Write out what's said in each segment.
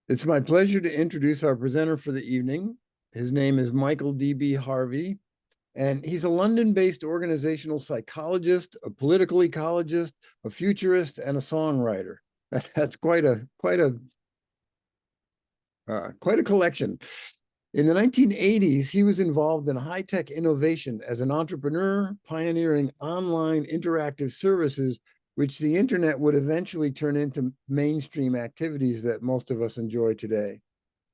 It's my pleasure to introduce our presenter for the evening. His name is Michael DB Harvey, and he's a London-based organizational psychologist, a political ecologist, a futurist, and a songwriter. That's quite a collection. In the 1980s, he was involved in high-tech innovation as an entrepreneur, pioneering online interactive services, which the internet would eventually turn into mainstream activities that most of us enjoy today.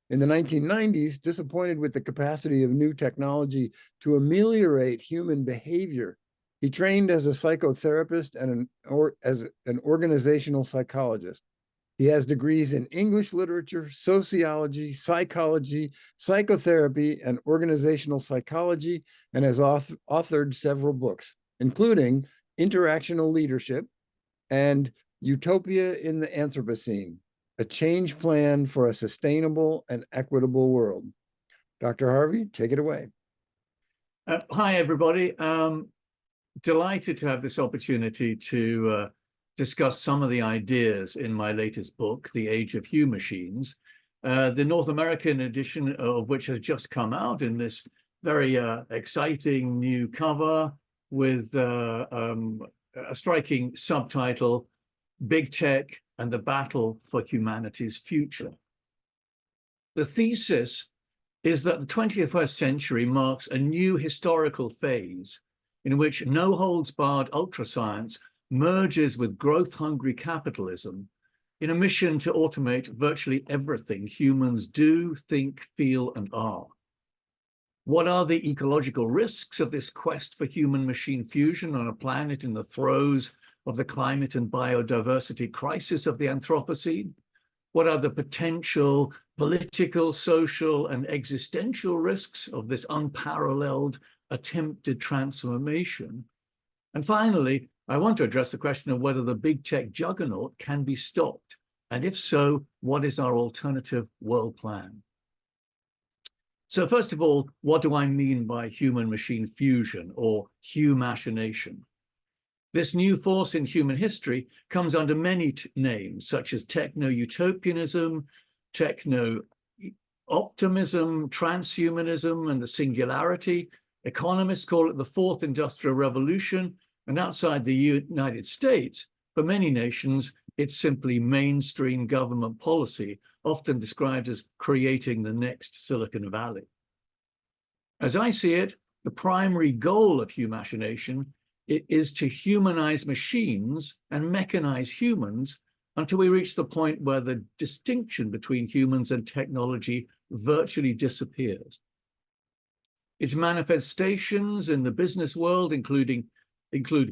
In the 1990s, disappointed with the capacity of new technology to ameliorate human behavior, he trained as a psychotherapist and as an organizational psychologist. He has degrees in English literature, sociology, psychology, psychotherapy, and organizational psychology, and has authored several books, including Interactional Leadership and Utopia in the Anthropocene, a change plan for a sustainable and equitable world. Dr. Harvey, take it away. Hi, everybody. Delighted to have this opportunity to discuss some of the ideas in my latest book, The Age of Humachines, the North American edition of which has just come out in this very exciting new cover with a striking subtitle, Big Tech and the Battle for Humanity's Future. The thesis is that the 21st century marks a new historical phase in which no-holds-barred ultrascience merges with growth-hungry capitalism in a mission to automate virtually everything humans do, think, feel, and are. What are the ecological risks of this quest for human-machine fusion on a planet in the throes of the climate and biodiversity crisis of the Anthropocene? What are the potential political, social, and existential risks of this unparalleled attempted transformation? And finally, I want to address the question of whether the big tech juggernaut can be stopped. And if so, what is our alternative world plan? So first of all, what do I mean by human-machine fusion or humachination? This new force in human history comes under many names, such as techno-utopianism, techno-optimism, transhumanism, and the singularity. Economists call it the fourth industrial revolution, and outside the United States, for many nations, it's simply mainstream government policy, often described as creating the next Silicon Valley. As I see it, the primary goal of humachination is to humanize machines and mechanize humans until we reach the point where the distinction between humans and technology virtually disappears. Its manifestations in the business world include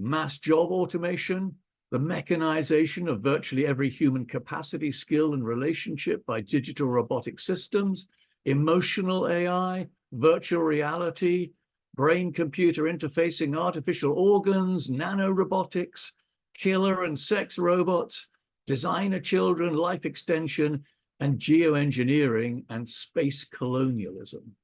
mass job automation, the mechanization of virtually every human capacity, skill, and relationship by digital robotic systems, emotional AI, virtual reality, brain-computer interfacing artificial organs, nanorobotics, killer and sex robots, designer children, life extension, and geoengineering and space colonialism.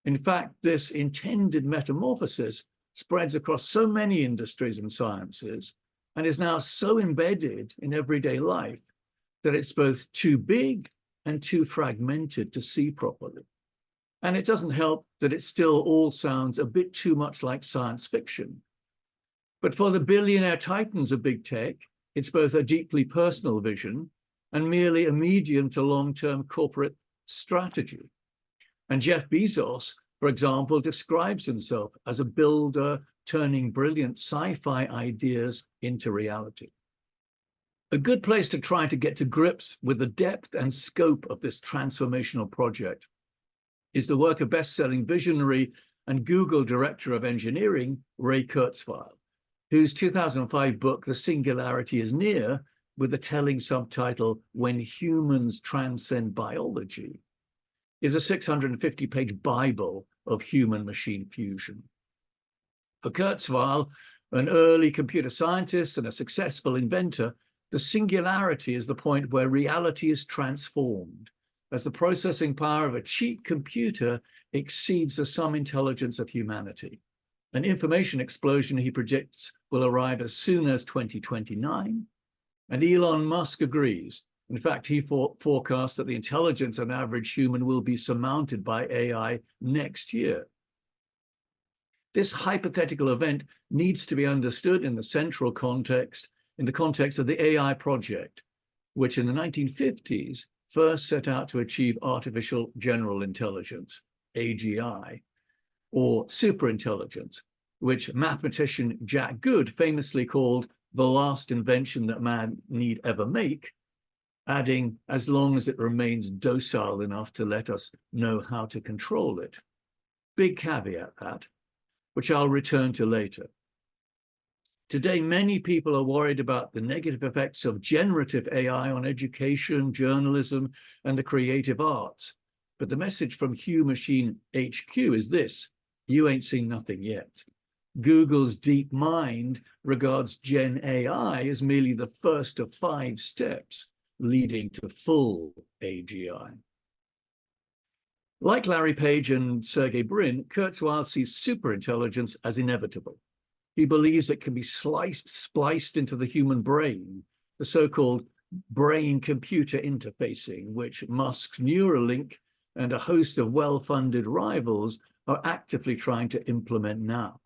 In fact, this intended metamorphosis spreads across so many industries and sciences and is now so embedded in everyday life that it's both too big and too fragmented to see properly. And it doesn't help that it still all sounds a bit too much like science fiction. But for the billionaire titans of big tech, it's both a deeply personal vision and merely a medium to long-term corporate strategy. And Jeff Bezos, for example, describes himself as a builder turning brilliant sci-fi ideas into reality. A good place to try to get to grips with the depth and scope of this transformational project is the work of best-selling visionary and Google director of engineering, Ray Kurzweil, whose 2005 book, The Singularity is Near, with the telling subtitle, When Humans Transcend Biology, is a 650-page Bible of human-machine fusion. For Kurzweil, an early computer scientist and a successful inventor, the singularity is the point where reality is transformed, as the processing power of a cheap computer exceeds the sum intelligence of humanity. An information explosion he predicts will arrive as soon as 2029, and Elon Musk agrees In fact, he forecasts that the intelligence of an average human will be surmounted by AI next year. This hypothetical event needs to be understood in the central context, in the context of the AI project, which in the 1950s first set out to achieve artificial general intelligence, AGI, or superintelligence, which mathematician Jack Good famously called the last invention that man need ever make, adding, as long as it remains docile enough to let us know how to control it. Big caveat that, which I'll return to later. Today, many people are worried about the negative effects of generative AI on education, journalism, and the creative arts. But the message from Humachine HQ is this: you ain't seen nothing yet. Google's DeepMind regards Gen AI as merely the first of 5 steps leading to full AGI. Like Larry Page and Sergey Brin, Kurzweil sees superintelligence as inevitable. He believes it can be spliced into the human brain, the so-called brain-computer interfacing, which Musk's Neuralink and a host of well-funded rivals are actively trying to implement now.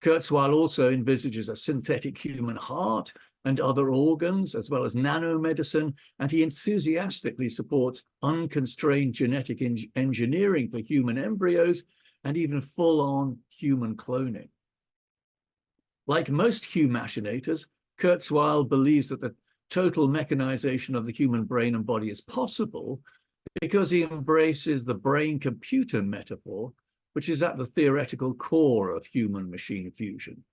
Kurzweil also envisages a synthetic human heart and other organs, as well as nanomedicine, and he enthusiastically supports unconstrained genetic engineering for human embryos and even full-on human cloning. Like most Humachinators, Kurzweil believes that the total mechanization of the human brain and body is possible because he embraces the brain-computer metaphor, which is at the theoretical core of human-machine fusion.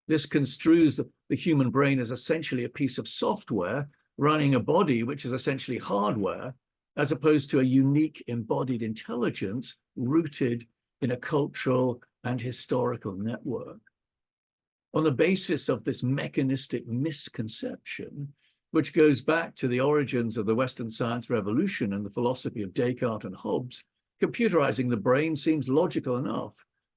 This construes the human brain as essentially a piece of software running a body which is essentially hardware, as opposed to a unique embodied intelligence rooted in a cultural and historical network. On the basis of this mechanistic misconception, which goes back to the origins of the Western science revolution and the philosophy of Descartes and Hobbes, computerizing the brain seems logical enough,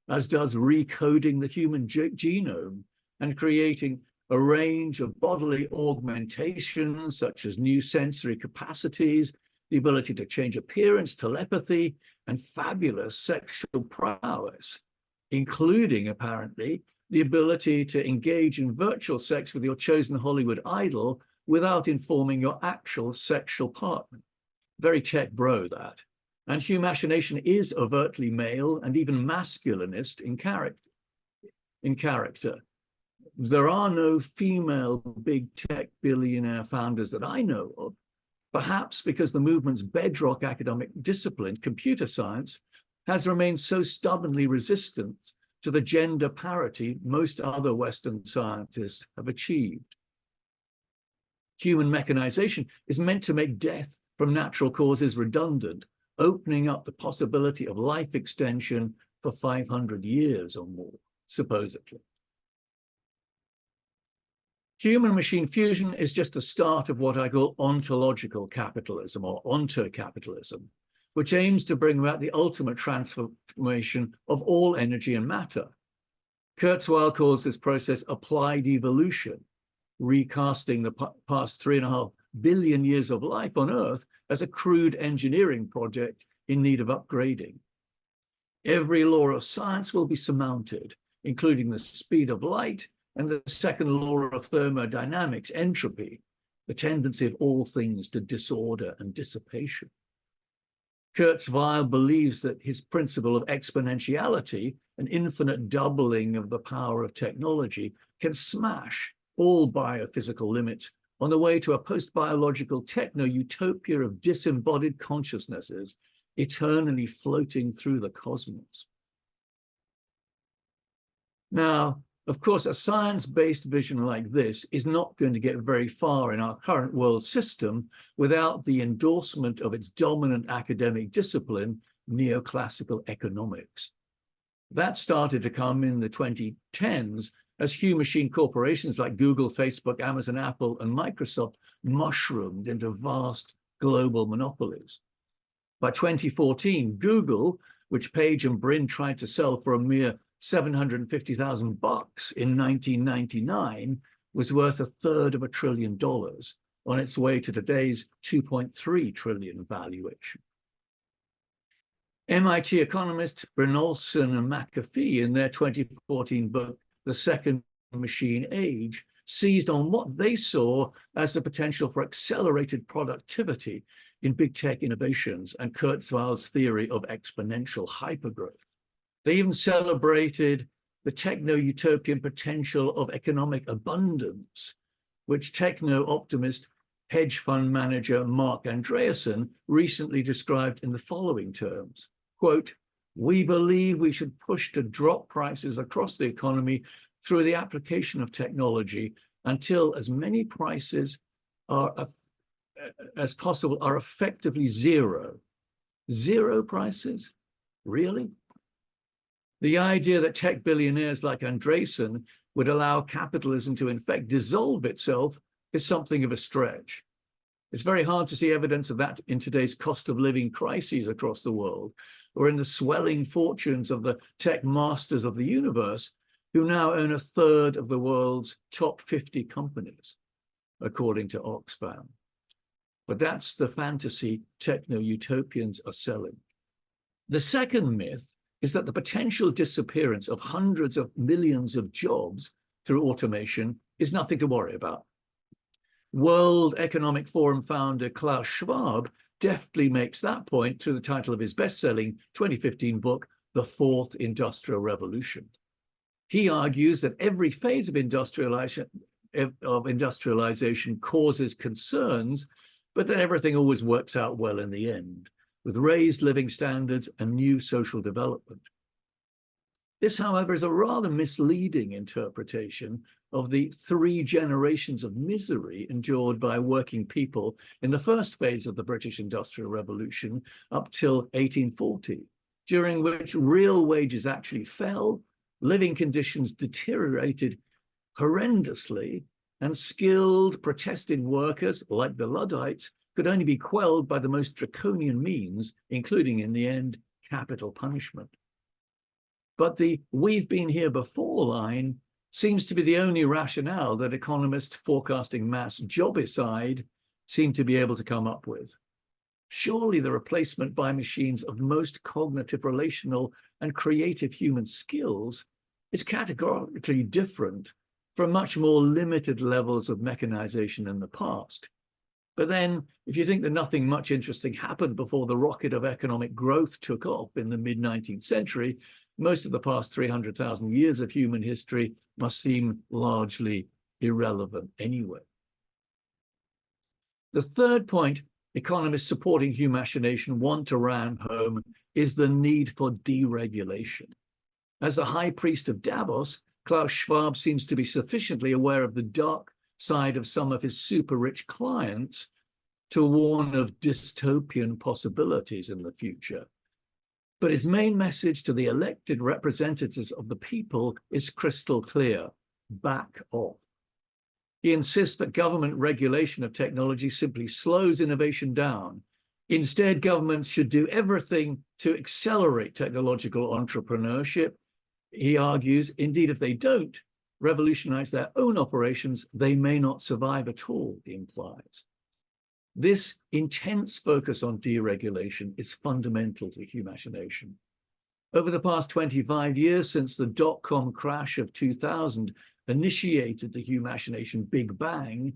as does recoding the human genome and creating a range of bodily augmentations, such as new sensory capacities, the ability to change appearance, telepathy, and fabulous sexual prowess, including, apparently, the ability to engage in virtual sex with your chosen Hollywood idol without informing your actual sexual partner. Very tech bro, that. And Humachination is overtly male and even masculinist in character. There are no female big tech billionaire founders that I know of, perhaps because the movement's bedrock academic discipline, computer science, has remained so stubbornly resistant to the gender parity most other Western scientists have achieved. Human mechanization is meant to make death from natural causes redundant, opening up the possibility of life extension for 500 years or more, supposedly. Human-machine fusion is just the start of what I call ontological capitalism, or ontocapitalism, which aims to bring about the ultimate transformation of all energy and matter. Kurzweil calls this process applied evolution, recasting the past 3.5 billion years of life on Earth as a crude engineering project in need of upgrading. Every law of science will be surmounted, including the speed of light and the second law of thermodynamics, entropy, the tendency of all things to disorder and dissipation. Kurzweil believes that his principle of exponentiality, an infinite doubling of the power of technology, can smash all biophysical limits on the way to a post-biological techno-utopia of disembodied consciousnesses eternally floating through the cosmos. Now, of course, a science-based vision like this is not going to get very far in our current world system without the endorsement of its dominant academic discipline, neoclassical economics. That started to come in the 2010s as Humachine corporations like Google, Facebook, Amazon, Apple, and Microsoft mushroomed into vast global monopolies. By 2014, Google, which Page and Brin tried to sell for a mere $750,000 in 1999, was worth $1/3 of $1 trillion, on its way to today's 2.3 trillion valuation. MIT economists Brynjolfsson and McAfee, in their 2014 book, The Second Machine Age, seized on what they saw as the potential for accelerated productivity in big tech innovations and Kurzweil's theory of exponential hypergrowth. They even celebrated the techno-utopian potential of economic abundance, which techno-optimist hedge fund manager Mark Andreessen recently described in the following terms, quote, "We believe we should push to drop prices across the economy through the application of technology until as many prices as possible are effectively zero." Zero prices? Really? The idea that tech billionaires like Andreessen would allow capitalism to in fact dissolve itself is something of a stretch. It's very hard to see evidence of that in today's cost of living crises across the world, or in the swelling fortunes of the tech masters of the universe, who now own a third of the world's top 50 companies, according to Oxfam. But that's the fantasy techno-utopians are selling. The second myth is that the potential disappearance of hundreds of millions of jobs through automation is nothing to worry about. World Economic Forum founder Klaus Schwab deftly makes that point through the title of his best-selling 2015 book, The Fourth Industrial Revolution. He argues that every phase of industrialization causes concerns, but that everything always works out well in the end, with raised living standards and new social development. This, however, is a rather misleading interpretation of the 3 generations of misery endured by working people in the first phase of the British Industrial Revolution up till 1840, during which real wages actually fell, living conditions deteriorated horrendously, and skilled protesting workers, like the Luddites, could only be quelled by the most draconian means, including, in the end, capital punishment. But the "we've been here before" line seems to be the only rationale that economists forecasting mass jobicide seem to be able to come up with. Surely the replacement by machines of most cognitive, relational, and creative human skills is categorically different from much more limited levels of mechanization in the past. But then, if you think that nothing much interesting happened before the rocket of economic growth took off in the mid-19th century, most of the past 300,000 years of human history must seem largely irrelevant anyway. The third point economists supporting Humachination want to ram home is the need for deregulation. As the high priest of Davos, Klaus Schwab seems to be sufficiently aware of the dark side of some of his super-rich clients to warn of dystopian possibilities in the future. But his main message to the elected representatives of the people is crystal clear: back off. He insists that government regulation of technology simply slows innovation down. Instead, governments should do everything to accelerate technological entrepreneurship. He argues, indeed, if they don't revolutionize their own operations, they may not survive at all, he implies. This intense focus on deregulation is fundamental to Humachination. Over the past 25 years, since the dot-com crash of 2000 initiated the Humachination Big Bang,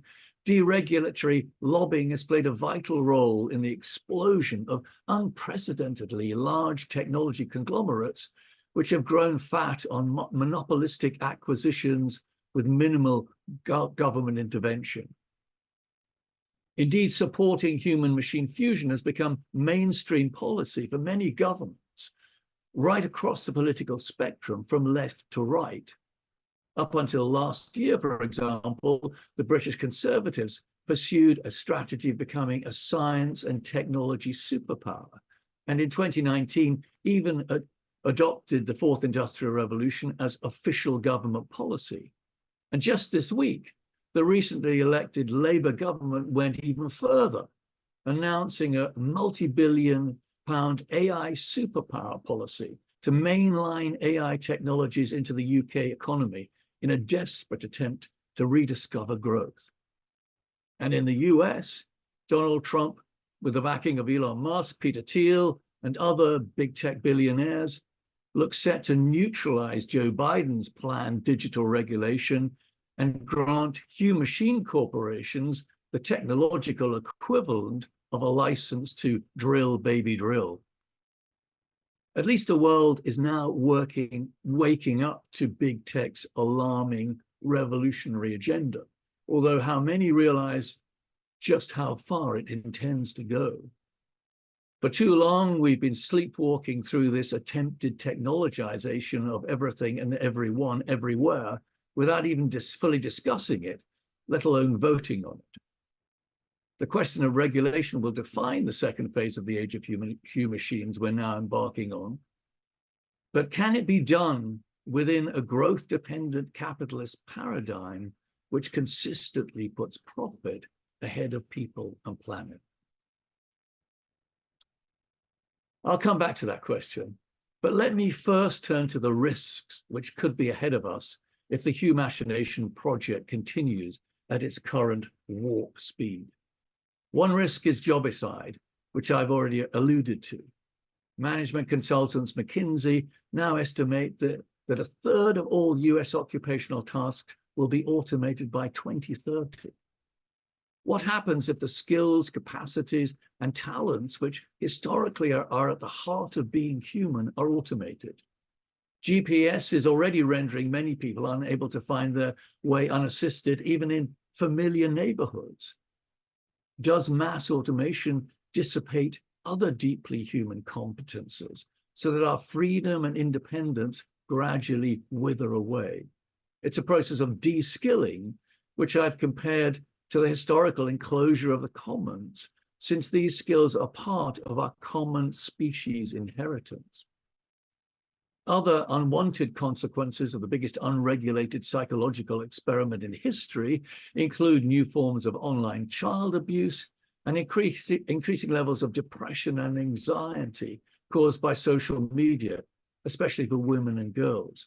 deregulatory lobbying has played a vital role in the explosion of unprecedentedly large technology conglomerates, which have grown fat on monopolistic acquisitions with minimal government intervention. Indeed, supporting human-machine fusion has become mainstream policy for many governments, right across the political spectrum, from left to right. Up until last year, for example, the British Conservatives pursued a strategy of becoming a science and technology superpower, and in 2019 even adopted the Fourth Industrial Revolution as official government policy. And just this week, the recently elected Labour government went even further, announcing a multi-billion-pound AI superpower policy to mainline AI technologies into the UK economy in a desperate attempt to rediscover growth. And in the US, Donald Trump, with the backing of Elon Musk, Peter Thiel, and other big tech billionaires, looks set to neutralize Joe Biden's planned digital regulation and grant human-machine corporations the technological equivalent of a license to drill, baby, drill. At least the world is now waking up to big tech's alarming revolutionary agenda, although how many realize just how far it intends to go. For too long, we've been sleepwalking through this attempted technologization of everything and everyone, everywhere, without even fully discussing it, let alone voting on it. The question of regulation will define the second phase of the age of humachines we're now embarking on. But can it be done within a growth-dependent capitalist paradigm which consistently puts profit ahead of people and planet? I'll come back to that question, but let me first turn to the risks which could be ahead of us if the Humachination project continues at its current warp speed. One risk is jobicide, which I've already alluded to. Management consultants McKinsey now estimate that a third of all US occupational tasks will be automated by 2030. What happens if the skills, capacities, and talents which historically are at the heart of being human are automated? GPS is already rendering many people unable to find their way unassisted, even in familiar neighborhoods. Does mass automation dissipate other deeply human competences so that our freedom and independence gradually wither away? It's a process of de-skilling, which I've compared to the historical enclosure of the commons, since these skills are part of our common species inheritance. Other unwanted consequences of the biggest unregulated psychological experiment in history include new forms of online child abuse and increasing levels of depression and anxiety caused by social media, especially for women and girls.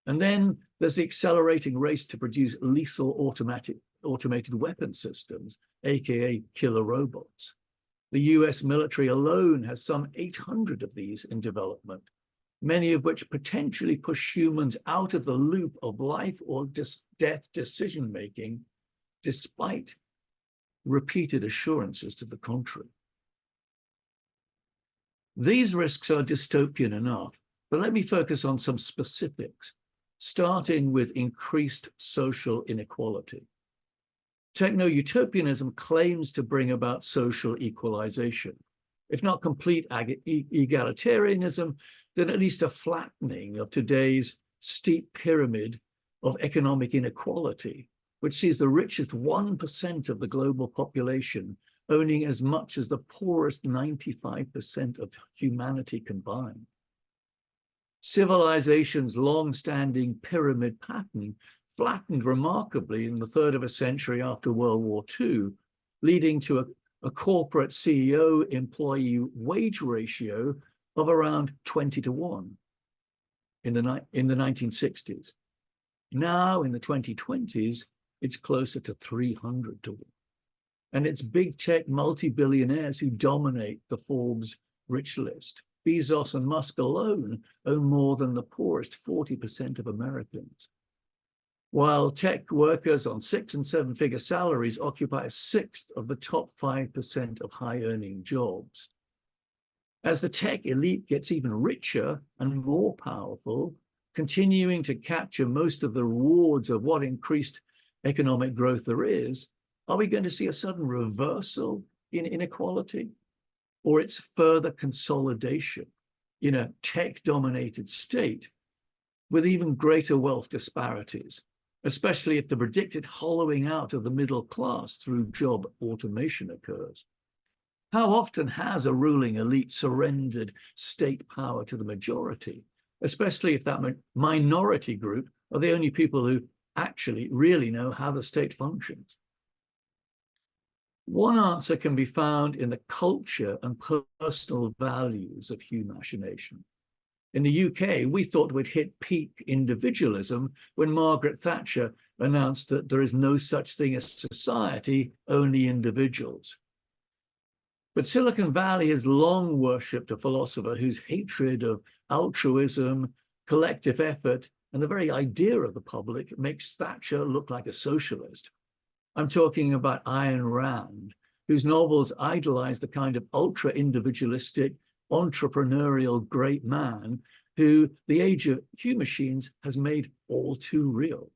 And then there's the accelerating race to produce lethal automated weapon systems, aka killer robots. The US military alone has some 800 of these in development, many of which potentially push humans out of the loop of life or death decision-making, despite repeated assurances to the contrary. These risks are dystopian enough, but let me focus on some specifics, starting with increased social inequality. Techno-utopianism claims to bring about social equalization, if not complete egalitarianism, then at least a flattening of today's steep pyramid of economic inequality, which sees the richest 1% of the global population owning as much as the poorest 95% of humanity combined. Civilization's long-standing pyramid pattern flattened remarkably in the third of a century after World War II, leading to a corporate CEO-employee wage ratio of around 20-to-1 in the 1960s. Now, in the 2020s, it's closer to 300-to-1. And it's big tech multi-billionaires who dominate the Forbes rich list. Bezos and Musk alone own more than the poorest 40% of Americans. While tech workers on 6- and 7-figure salaries occupy a sixth of the top 5% of high-earning jobs. As the tech elite gets even richer and more powerful, continuing to capture most of the rewards of what increased economic growth there is, are we going to see a sudden reversal in inequality, or its further consolidation in a tech-dominated state with even greater wealth disparities, especially if the predicted hollowing out of the middle class through job automation occurs? How often has a ruling elite surrendered state power to the majority, especially if that minority group are the only people who actually really know how the state functions? One answer can be found in the culture and personal values of humachination. In the UK, we thought we'd hit peak individualism when Margaret Thatcher announced that there is no such thing as society, only individuals. But Silicon Valley has long worshipped a philosopher whose hatred of altruism, collective effort, and the very idea of the public makes Thatcher look like a socialist. I'm talking about Ayn Rand, whose novels idolize the kind of ultra-individualistic, entrepreneurial great man who the Age of Humachines has made all too real.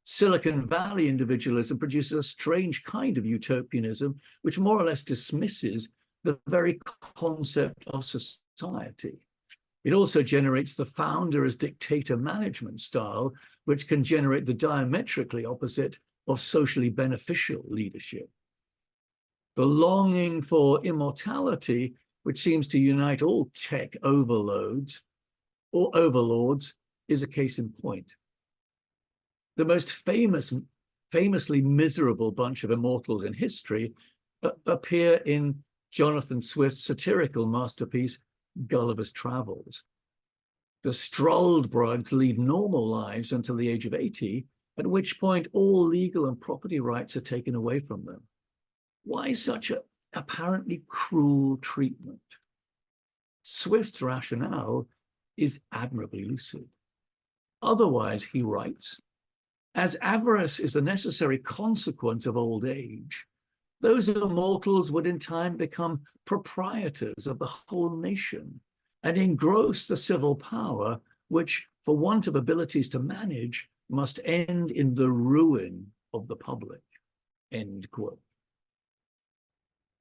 Silicon Valley individualism produces a strange kind of utopianism, which more or less dismisses the very concept of society. It also generates the founder as dictator management style, which can generate the diametrically opposite of socially beneficial leadership. The longing for immortality, which seems to unite all tech overlords, is a case in point. The most famously miserable bunch of immortals in history appear in Jonathan Swift's satirical masterpiece, Gulliver's Travels. The Struldbrugs lead normal lives until the age of 80, at which point all legal and property rights are taken away from them. Why such an apparently cruel treatment? Swift's rationale is admirably lucid. Otherwise, he writes, as avarice is a necessary consequence of old age, those immortals would in time become proprietors of the whole nation and engross the civil power, which, for want of abilities to manage, must end in the ruin of the public. End quote.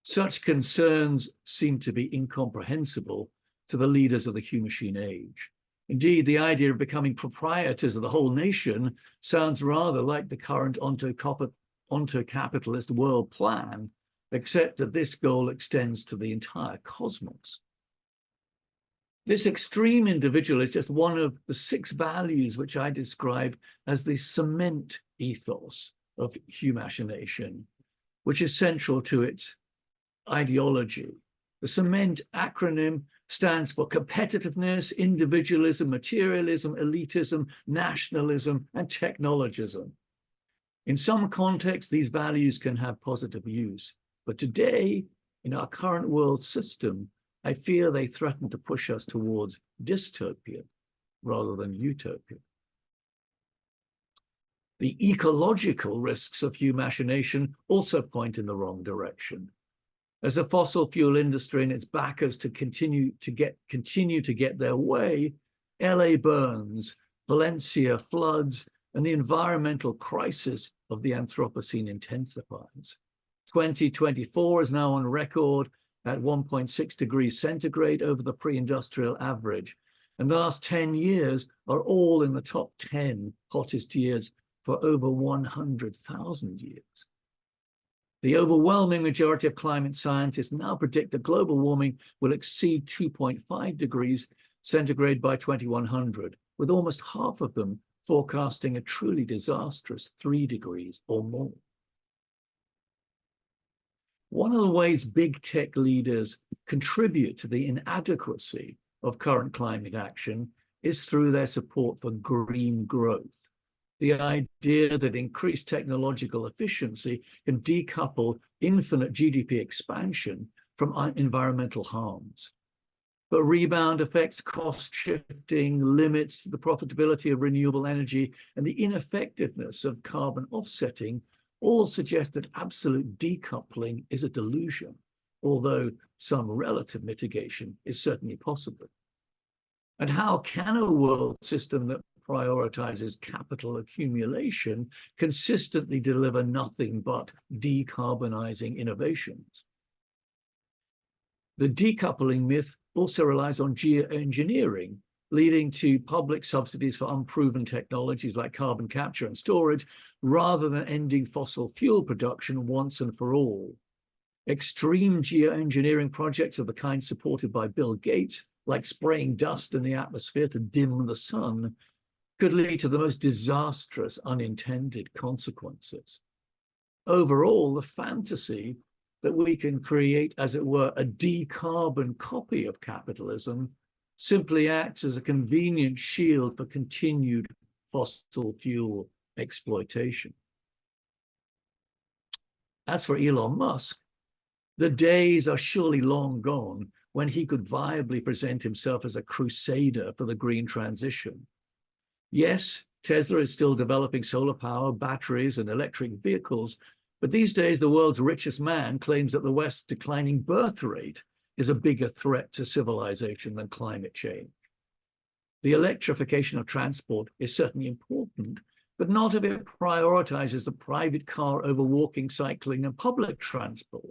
Such concerns seem to be incomprehensible to the leaders of the Humachine age. Indeed, the idea of becoming proprietors of the whole nation sounds rather like the current onto-capitalist world plan, except that this goal extends to the entire cosmos. This extreme individual is just one of the 6 values which I describe as the cement ethos of Humachination, which is central to its ideology. The cement acronym stands for competitiveness, individualism, materialism, elitism, nationalism, and technologism. In some contexts, these values can have positive use, but today, in our current world system, I fear they threaten to push us towards dystopia rather than utopia. The ecological risks of Humachination also point in the wrong direction. As the fossil fuel industry and its backers continue to get their way, LA burns, Valencia floods, and the environmental crisis of the Anthropocene intensifies. 2024 is now on record at 1.6 degrees centigrade over the pre-industrial average, and the last 10 years are all in the top 10 hottest years for over 100,000 years. The overwhelming majority of climate scientists now predict that global warming will exceed 2.5 degrees centigrade by 2100, with almost half of them forecasting a truly disastrous 3 degrees or more. One of the ways big tech leaders contribute to the inadequacy of current climate action is through their support for green growth. The idea that increased technological efficiency can decouple infinite GDP expansion from environmental harms. But rebound effects, cost shifting, limits to the profitability of renewable energy, and the ineffectiveness of carbon offsetting all suggest that absolute decoupling is a delusion, although some relative mitigation is certainly possible. And how can a world system that prioritizes capital accumulation consistently deliver nothing but decarbonizing innovations? The decoupling myth also relies on geoengineering, leading to public subsidies for unproven technologies like carbon capture and storage, rather than ending fossil fuel production once and for all. Extreme geoengineering projects of the kind supported by Bill Gates, like spraying dust in the atmosphere to dim the sun, could lead to the most disastrous unintended consequences. Overall, the fantasy that we can create, as it were, a decarbon copy of capitalism simply acts as a convenient shield for continued fossil fuel exploitation. As for Elon Musk, the days are surely long gone when he could viably present himself as a crusader for the green transition. Yes, Tesla is still developing solar power, batteries, and electric vehicles, but these days the world's richest man claims that the West's declining birth rate is a bigger threat to civilization than climate change. The electrification of transport is certainly important, but not if it prioritizes the private car over walking, cycling, and public transport.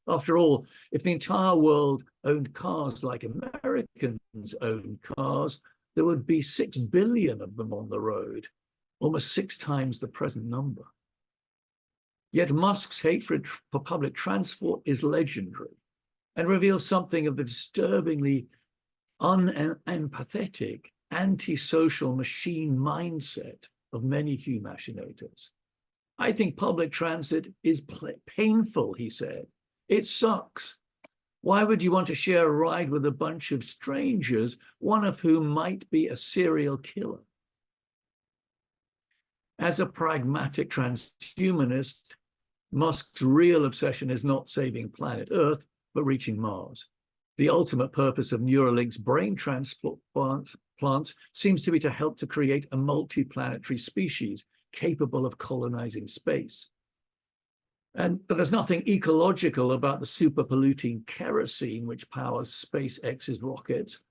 After all, if the entire world owned cars like Americans own cars, there would be 6 billion of them on the road, almost 6 times the present number. Yet Musk's hatred for public transport is legendary and reveals something of the disturbingly unempathetic, antisocial machine mindset of many humachinators. I think public transit is painful, he said. It sucks. Why would you want to share a ride with a bunch of strangers, one of whom might be a serial killer? As a pragmatic transhumanist, Musk's real obsession is not saving planet Earth, but reaching Mars. The ultimate purpose of Neuralink's brain transplant plants seems to be to help to create a multi-planetary species capable of colonizing space. But there's nothing ecological about the super-polluting kerosene which powers SpaceX's rockets,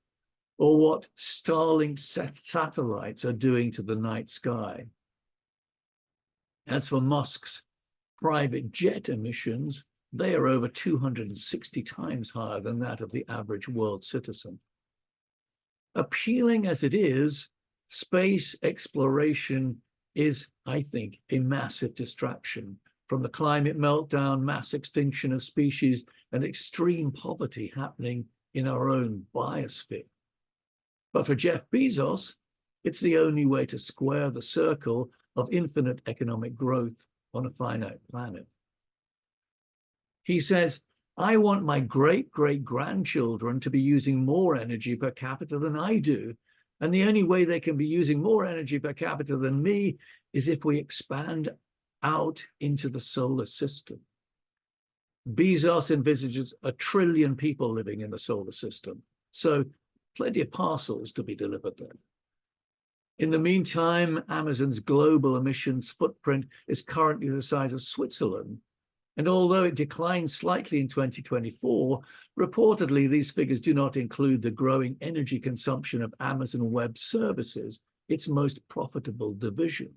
or what Starlink satellites are doing to the night sky. As for Musk's private jet emissions, they are over 260 times higher than that of the average world citizen. Appealing as it is, space exploration is, I think, a massive distraction from the climate meltdown, mass extinction of species, and extreme poverty happening in our own biosphere. But for Jeff Bezos, it's the only way to square the circle of infinite economic growth on a finite planet. He says, I want my great-great-grandchildren to be using more energy per capita than I do, and the only way they can be using more energy per capita than me is if we expand out into the solar system. Bezos envisages 1 trillion people living in the solar system, so plenty of parcels to be delivered there. In the meantime, Amazon's global emissions footprint is currently the size of Switzerland, and although it declined slightly in 2024, reportedly these figures do not include the growing energy consumption of Amazon Web Services, its most profitable division.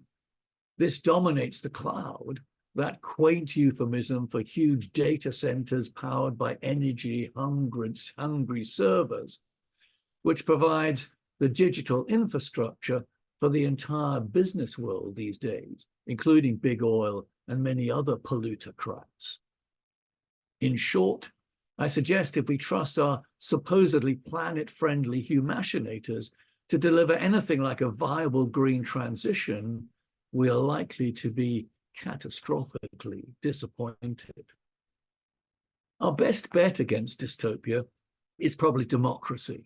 This dominates the cloud, that quaint euphemism for huge data centers powered by energy-hungry servers, which provides the digital infrastructure for the entire business world these days, including big oil and many other pollutercrats. In short, I suggest if we trust our supposedly planet-friendly humachinators to deliver anything like a viable green transition, we are likely to be catastrophically disappointed. Our best bet against dystopia is probably democracy.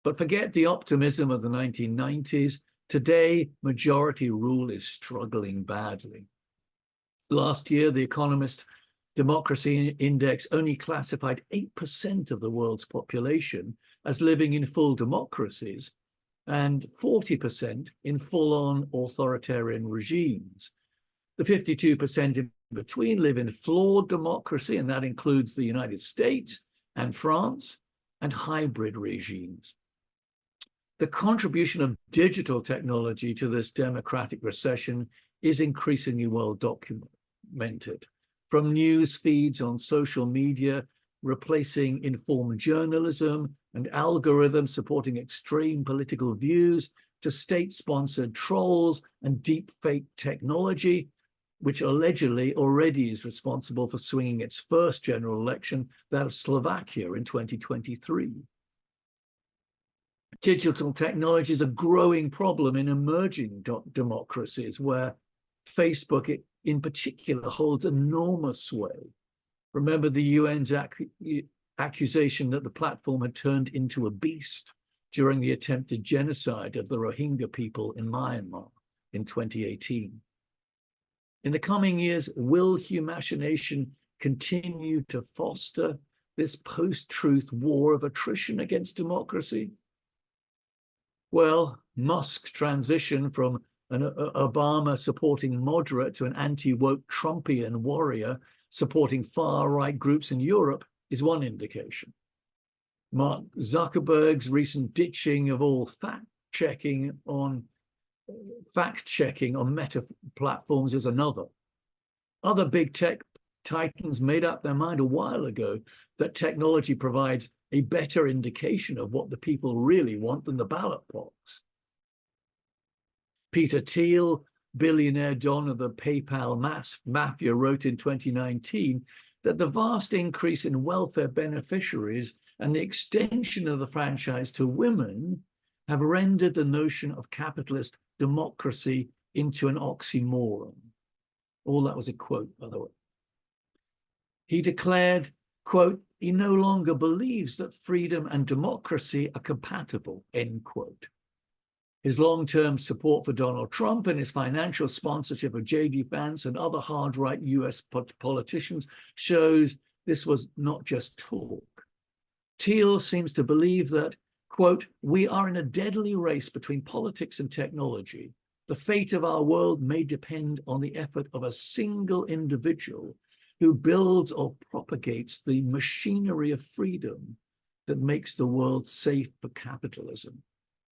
But forget the optimism of the 1990s. Today, majority rule is struggling badly. Last year, the Economist Democracy Index only classified 8% of the world's population as living in full democracies and 40% in full-on authoritarian regimes. The 52% in between live in flawed democracy, and that includes the United States and France, and hybrid regimes. The contribution of digital technology to this democratic recession is increasingly well documented, from news feeds on social media replacing informed journalism and algorithms supporting extreme political views, to state-sponsored trolls and deepfake technology, which allegedly already is responsible for swinging its first general election, that of Slovakia in 2023. Digital technology is a growing problem in emerging democracies, where Facebook in particular holds enormous sway. Remember the UN's accusation that the platform had turned into a beast during the attempted genocide of the Rohingya people in Myanmar in 2018. In the coming years, will humanation continue to foster this post-truth war of attrition against democracy? Well, Musk's transition from an Obama supporting moderate to an anti-woke Trumpian warrior supporting far-right groups in Europe is one indication. Mark Zuckerberg's recent ditching of all fact-checking on meta platforms is another. Other big tech titans made up their mind a while ago that technology provides a better indication of what the people really want than the ballot box. Peter Thiel, billionaire don of the PayPal mafia, wrote in 2019 that the vast increase in welfare beneficiaries and the extension of the franchise to women have rendered the notion of capitalist democracy into an oxymoron. All that was a quote, by the way. He declared, quote, he no longer believes that freedom and democracy are compatible, end quote. His long-term support for Donald Trump and his financial sponsorship of J.D. Vance and other hard-right US politicians shows this was not just talk. Thiel seems to believe that, quote, we are in a deadly race between politics and technology. The fate of our world may depend on the effort of a single individual who builds or propagates the machinery of freedom that makes the world safe for capitalism,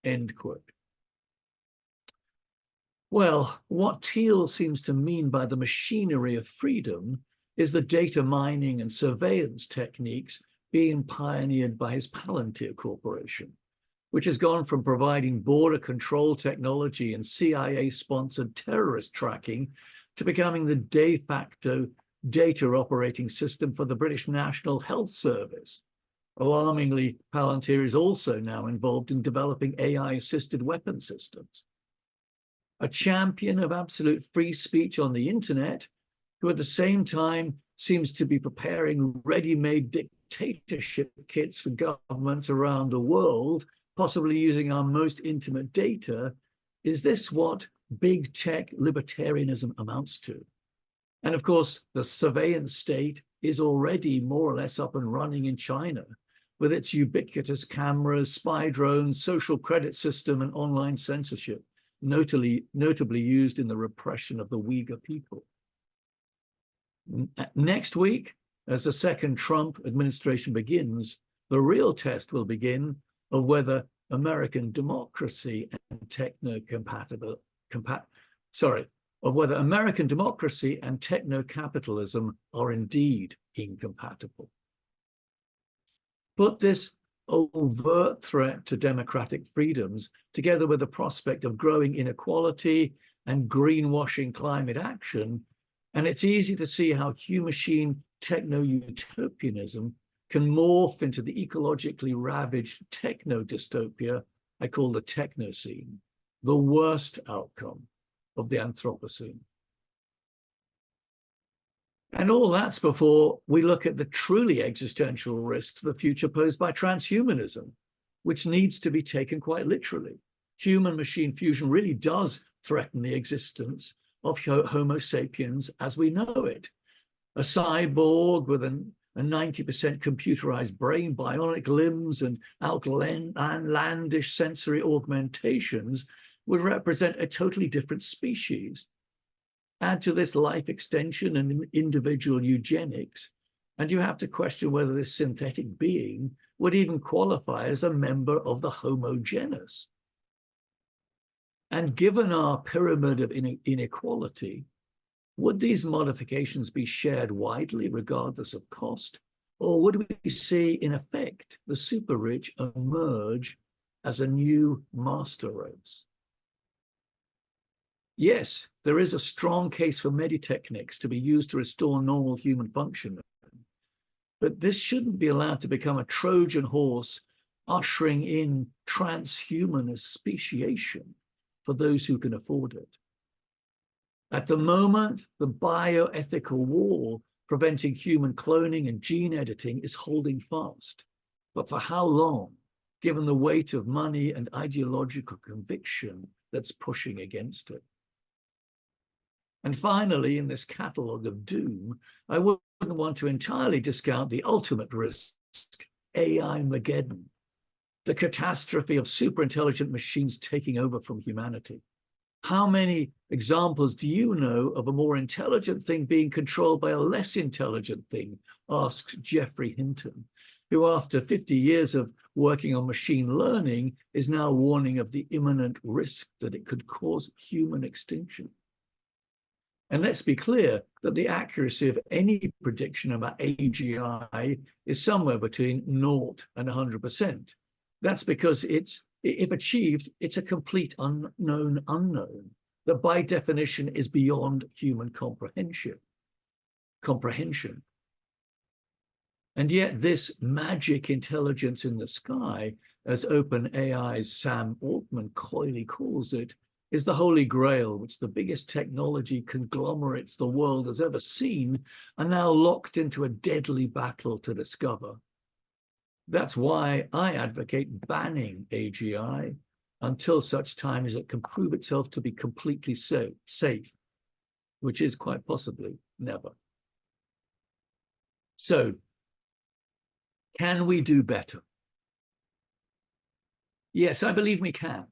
end quote. Well, what Thiel seems to mean by the machinery of freedom is the data mining and surveillance techniques being pioneered by his Palantir Corporation, which has gone from providing border control technology and CIA-sponsored terrorist tracking to becoming the de facto data operating system for the British National Health Service. Alarmingly, Palantir is also now involved in developing AI-assisted weapon systems. A champion of absolute free speech on the internet, who at the same time seems to be preparing ready-made dictatorship kits for governments around the world, possibly using our most intimate data, is this what big tech libertarianism amounts to? And of course, the surveillance state is already more or less up and running in China with its ubiquitous cameras, spy drones, social credit system, and online censorship, notably used in the repression of the Uyghur people. Next week, as the second Trump administration begins, the real test will begin of whether American democracy and techno-capitalism are indeed incompatible. Put this overt threat to democratic freedoms together with the prospect of growing inequality and greenwashing climate action, and it's easy to see how humachine techno-utopianism can morph into the ecologically ravaged techno-dystopia I call the techno-scene, the worst outcome of the Anthropocene. And all that's before we look at the truly existential risk to the future posed by transhumanism, which needs to be taken quite literally. Human-machine fusion really does threaten the existence of Homo sapiens as we know it. A cyborg with a 90% computerized brain, bionic limbs, and outlandish sensory augmentations would represent a totally different species. Add to this life extension and individual eugenics, and you have to question whether this synthetic being would even qualify as a member of the Homo genus. And given our pyramid of inequality, would these modifications be shared widely regardless of cost? Or would we see, in effect, the super rich emerge as a new master race? Yes, there is a strong case for meditechnics to be used to restore normal human function, but this shouldn't be allowed to become a Trojan horse ushering in transhumanist speciation for those who can afford it. At the moment, the bioethical war preventing human cloning and gene editing is holding fast. But for how long, given the weight of money and ideological conviction that's pushing against it? And finally, in this catalogue of doom, I wouldn't want to entirely discount the ultimate risk, AI-mageddon, the catastrophe of superintelligent machines taking over from humanity. How many examples do you know of a more intelligent thing being controlled by a less intelligent thing? Asks Geoffrey Hinton, who after 50 years of working on machine learning is now warning of the imminent risk that it could cause human extinction. And let's be clear that the accuracy of any prediction about AGI is somewhere between 0 and 100%. That's because if achieved, it's a complete unknown that by definition is beyond human comprehension. And yet this magic intelligence in the sky, as OpenAI's Sam Altman coyly calls it, is the holy grail which the biggest technology conglomerates the world has ever seen are now locked into a deadly battle to discover. That's why I advocate banning AGI until such time as it can prove itself to be completely safe, which is quite possibly never. So, can we do better? Yes, I believe we can.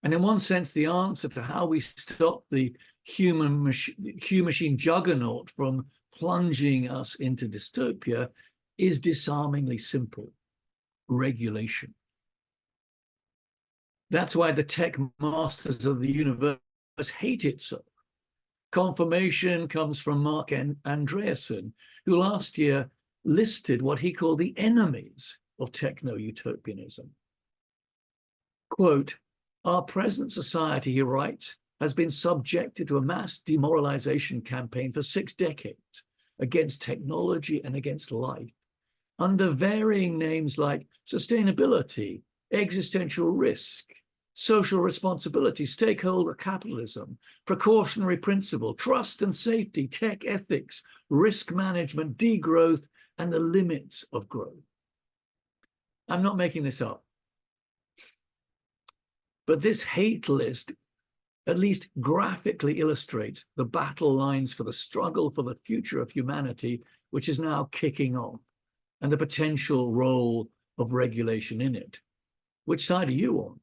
And in one sense, the answer to how we stop the human-machine juggernaut from plunging us into dystopia is disarmingly simple: regulation. That's why the tech masters of the universe hate it so. Confirmation comes from Mark Andreessen, who last year listed what he called the enemies of techno-utopianism. Quote, "Our present society," he writes, "has been subjected to a mass demoralization campaign for 6 decades against technology and against life, under varying names like sustainability, existential risk, social responsibility, stakeholder capitalism, precautionary principle, trust and safety, tech ethics, risk management, degrowth, and the limits of growth." I'm not making this up. But this hate list at least graphically illustrates the battle lines for the struggle for the future of humanity, which is now kicking off, and the potential role of regulation in it. Which side are you on?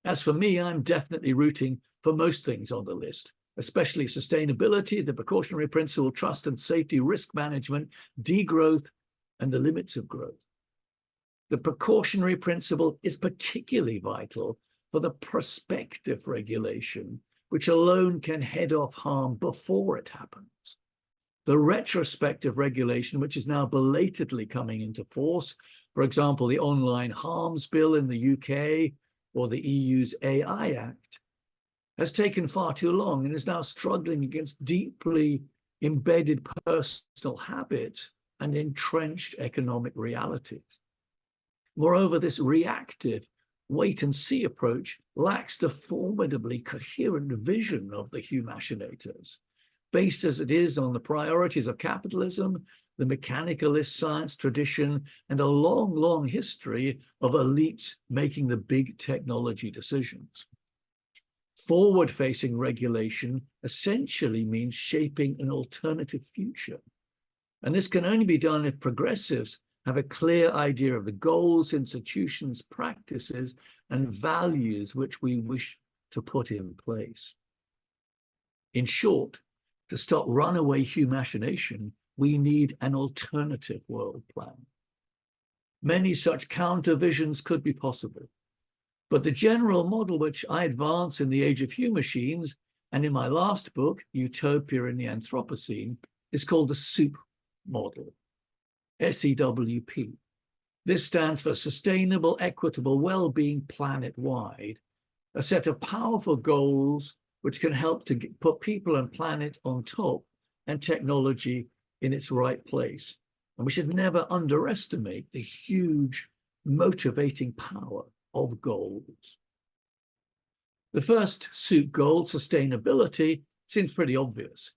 As for me, I'm definitely rooting for most things on the list, especially sustainability, the precautionary principle, trust and safety, risk management, degrowth, and the limits of growth. The precautionary principle is particularly vital for the prospective regulation, which alone can head off harm before it happens. The retrospective regulation, which is now belatedly coming into force, for example, the Online Harms Bill in the UK or the EU's AI Act, has taken far too long and is now struggling against deeply embedded personal habits and entrenched economic realities. Moreover, this reactive wait-and-see approach lacks the formidably coherent vision of the Humachinators, based as it is on the priorities of capitalism, the mechanicalist science tradition, and a long, long history of elites making the big technology decisions. Forward-facing regulation essentially means shaping an alternative future. And this can only be done if progressives have a clear idea of the goals, institutions, practices, and values which we wish to put in place. In short, to stop runaway humachination, we need an alternative world plan. Many such counter visions could be possible, but the general model which I advance in the Age of Humachines and in my last book, Utopia in the Anthropocene, is called the SEWP model. SEWP. This stands for Sustainable, Equitable, Wellbeing Planet-wide, a set of powerful goals which can help to put people and planet on top and technology in its right place. And we should never underestimate the huge motivating power of goals. The first SEWP goal, sustainability, seems pretty obvious.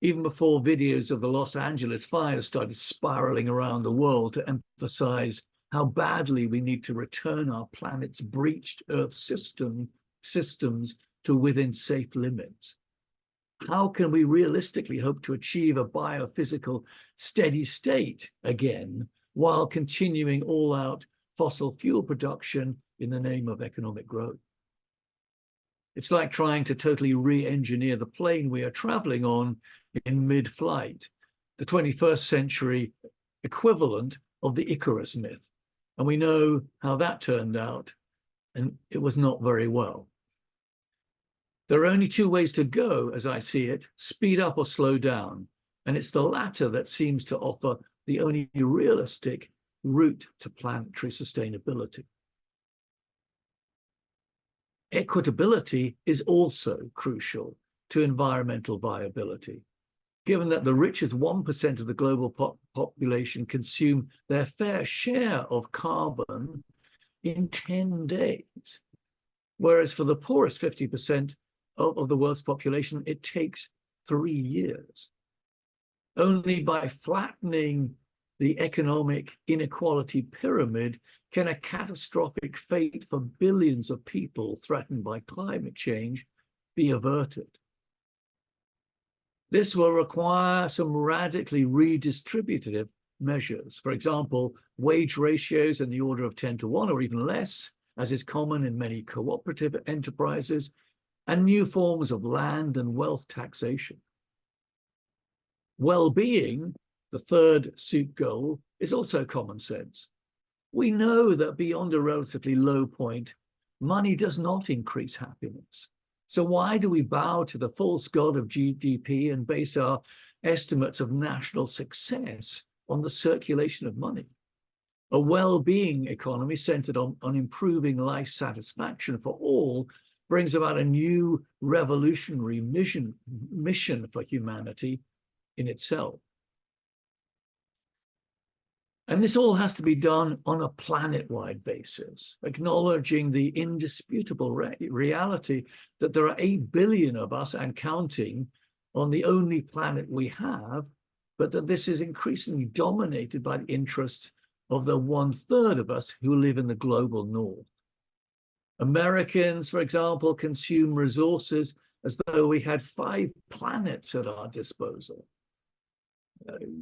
Even before videos of the Los Angeles fires started spiraling around the world to emphasize how badly we need to return our planet's breached Earth systems to within safe limits. how can we realistically hope to achieve a biophysical steady state again while continuing all-out fossil fuel production in the name of economic growth? It's like trying to totally re-engineer the plane we are traveling on in mid-flight, the 21st century equivalent of the Icarus myth. And we know how that turned out, and it was not very well. There are only two ways to go, as I see it: speed up or slow down. And it's the latter that seems to offer the only realistic route to planetary sustainability. Equitability is also crucial to environmental viability, given that the richest 1% of the global population consume their fair share of carbon in 10 days, whereas for the poorest 50% of the world's population, it takes 3 years. Only by flattening the economic inequality pyramid can a catastrophic fate for billions of people threatened by climate change be averted. This will require some radically redistributive measures. For example, wage ratios in the order of 10-1 or even less, as is common in many cooperative enterprises, and new forms of land and wealth taxation. Well-being, the third suit goal, is also common sense. We know that beyond a relatively low point, money does not increase happiness. So why do we bow to the false god of GDP and base our estimates of national success on the circulation of money? A well-being economy centered on improving life satisfaction for all brings about a new revolutionary mission for humanity in itself. And this all has to be done on a planet-wide basis, acknowledging the indisputable reality that there are 8 billion of us and counting on the only planet we have, but that this is increasingly dominated by the interests of the 1/3 of us who live in the global north. Americans, for example, consume resources as though we had 5 planets at our disposal.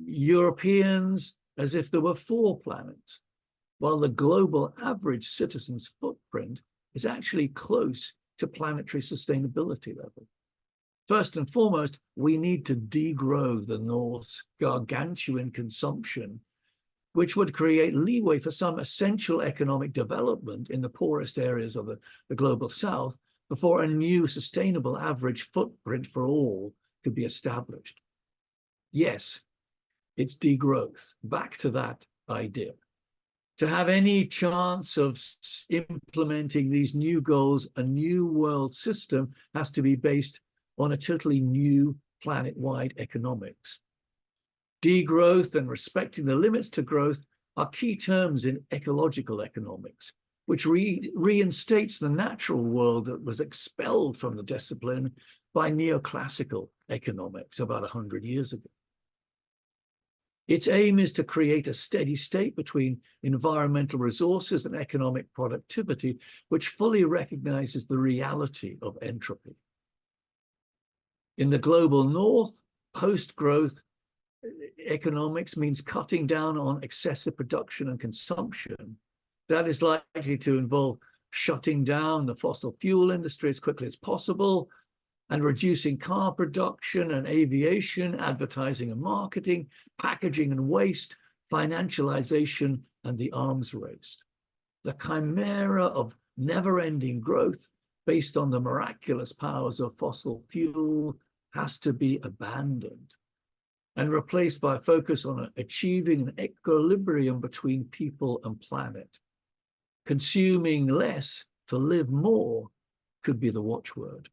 Europeans, as if there were 4 planets, while the global average citizen's footprint is actually close to planetary sustainability level. First and foremost, we need to degrow the North's gargantuan consumption, which would create leeway for some essential economic development in the poorest areas of the global South before a new sustainable average footprint for all could be established. Yes, it's degrowth. Back to that idea. To have any chance of implementing these new goals, a new world system has to be based on a totally new planet-wide economics. Degrowth and respecting the limits to growth are key terms in ecological economics, which reinstates the natural world that was expelled from the discipline by neoclassical economics about 100 years ago. Its aim is to create a steady state between environmental resources and economic productivity, which fully recognizes the reality of entropy. In the global north, post-growth economics means cutting down on excessive production and consumption. That is likely to involve shutting down the fossil fuel industry as quickly as possible and reducing car production and aviation, advertising and marketing, packaging and waste, financialization, and the arms race. The chimera of never-ending growth based on the miraculous powers of fossil fuel has to be abandoned and replaced by a focus on achieving an equilibrium between people and planet. Consuming less to live more could be the watchword.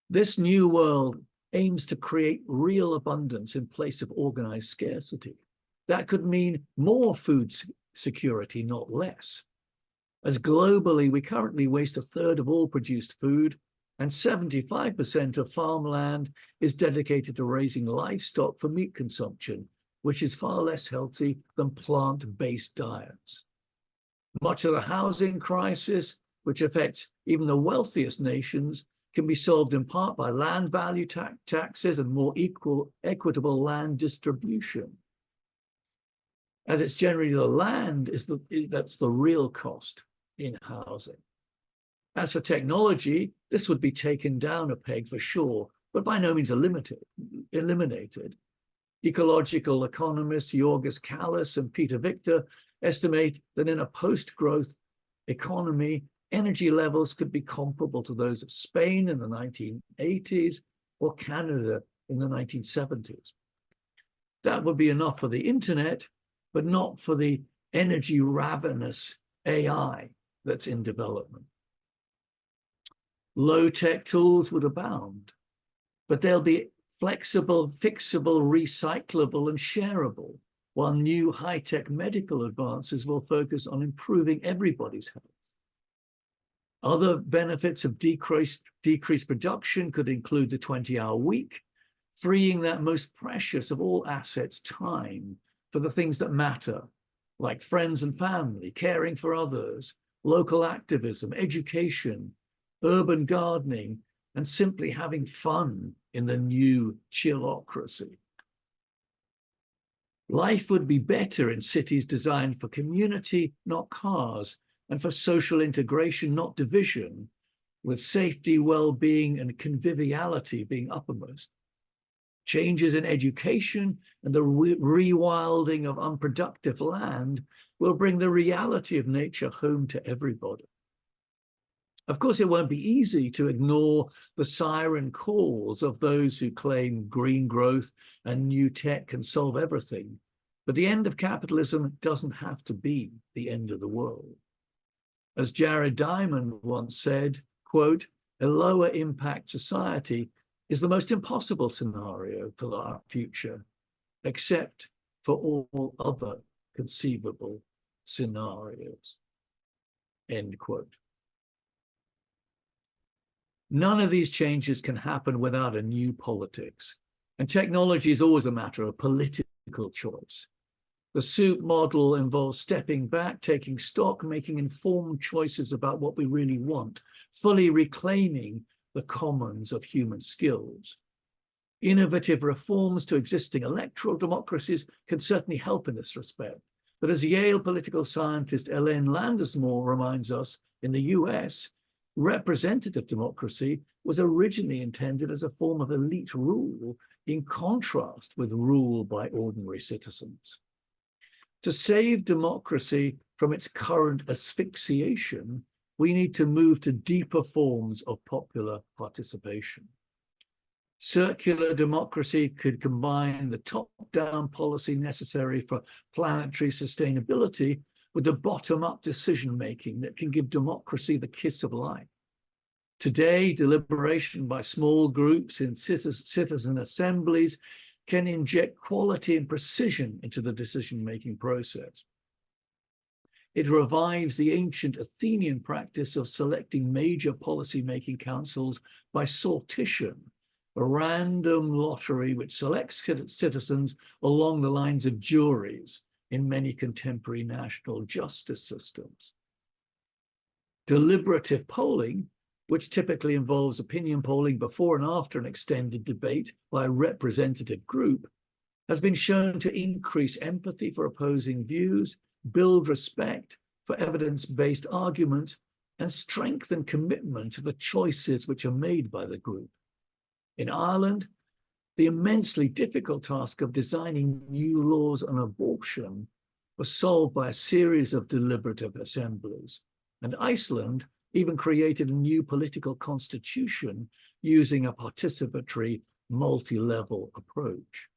This new world aims to create real abundance in place of organized scarcity. That could mean more food security, not less. As globally, we currently waste 1/3 of all produced food, and 75% of farmland is dedicated to raising livestock for meat consumption, which is far less healthy than plant-based diets. Much of the housing crisis, which affects even the wealthiest nations, can be solved in part by land value taxes and more equitable land distribution, as it's generally the land that's the real cost in housing. As for technology, this would be taken down a peg for sure, but by no means eliminated. Ecological economists Jorgis Kallis and Peter Victor estimate that in a post-growth economy, energy levels could be comparable to those of Spain in the 1980s or Canada in the 1970s. That would be enough for the internet, but not for the energy ravenous AI that's in development. Low-tech tools would abound, but they'll be flexible, fixable, recyclable, and shareable, while new high-tech medical advances will focus on improving everybody's health. Other benefits of decreased production could include the 20-hour week, freeing that most precious of all assets, time, for the things that matter, like friends and family, caring for others, local activism, education, urban gardening, and simply having fun in the new chillocracy. Life would be better in cities designed for community, not cars, and for social integration, not division, with safety, well-being, and conviviality being uppermost. Changes in education and the rewilding of unproductive land will bring the reality of nature home to everybody. Of course, it won't be easy to ignore the siren calls of those who claim green growth and new tech can solve everything. But the end of capitalism doesn't have to be the end of the world. As Jared Diamond once said, quote, "A lower impact society is the most impossible scenario for our future, except for all other conceivable scenarios," end quote. None of these changes can happen without a new politics, and technology is always a matter of political choice. The soup model involves stepping back, taking stock, making informed choices about what we really want, fully reclaiming the commons of human skills. Innovative reforms to existing electoral democracies can certainly help in this respect. But as Yale political scientist Elaine Landesmore reminds us, in the US, representative democracy was originally intended as a form of elite rule in contrast with rule by ordinary citizens. To save democracy from its current asphyxiation, we need to move to deeper forms of popular participation. Circular democracy could combine the top-down policy necessary for planetary sustainability with the bottom-up decision-making that can give democracy the kiss of life. Today, deliberation by small groups in citizen assemblies can inject quality and precision into the decision-making process. It revives the ancient Athenian practice of selecting major policy-making councils by sortition, a random lottery which selects citizens along the lines of juries in many contemporary national justice systems. Deliberative polling, which typically involves opinion polling before and after an extended debate by a representative group, has been shown to increase empathy for opposing views, build respect for evidence-based arguments, and strengthen commitment to the choices which are made by the group. In Ireland, the immensely difficult task of designing new laws on abortion was solved by a series of deliberative assemblies. And Iceland even created a new political constitution using a participatory, multi-level approach.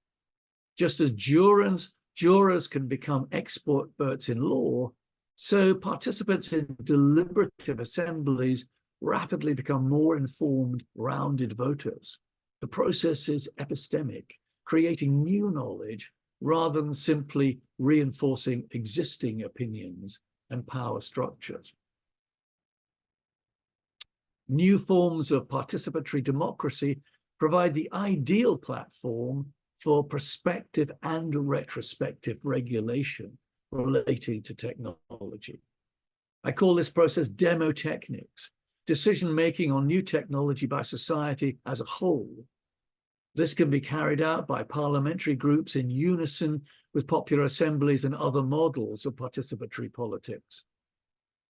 Just as jurors can become experts in law, so participants in deliberative assemblies rapidly become more informed, rounded voters. The process is epistemic, creating new knowledge rather than simply reinforcing existing opinions and power structures. New forms of participatory democracy provide the ideal platform for prospective and retrospective regulation relating to technology. I call this process demotechnics, decision-making on new technology by society as a whole. This can be carried out by parliamentary groups in unison with popular assemblies and other models of participatory politics.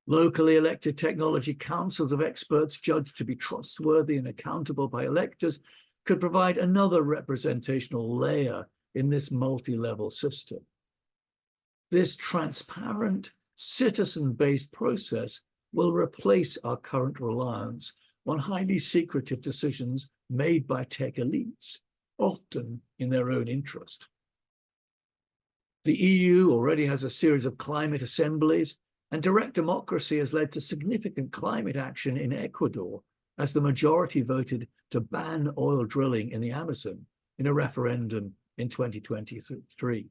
Locally elected technology councils of experts judged to be trustworthy and accountable by electors could provide another representational layer in this multi-level system. This transparent, citizen-based process will replace our current reliance on highly secretive decisions made by tech elites, often in their own interest. The EU already has a series of climate assemblies, and direct democracy has led to significant climate action in Ecuador, as the majority voted to ban oil drilling in the Amazon in a referendum in 2023.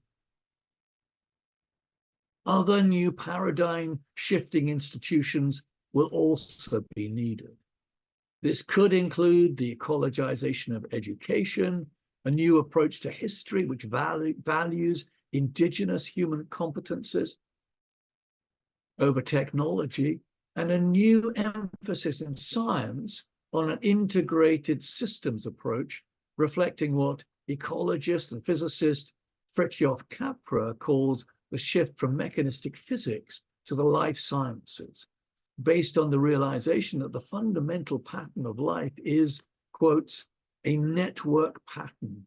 Other new paradigm-shifting institutions will also be needed. This could include the ecologization of education, a new approach to history which values indigenous human competences over technology, and a new emphasis in science on an integrated systems approach, reflecting what ecologist and physicist Fritjof Capra calls the shift from mechanistic physics to the life sciences, based on the realization that the fundamental pattern of life is, quotes, a network pattern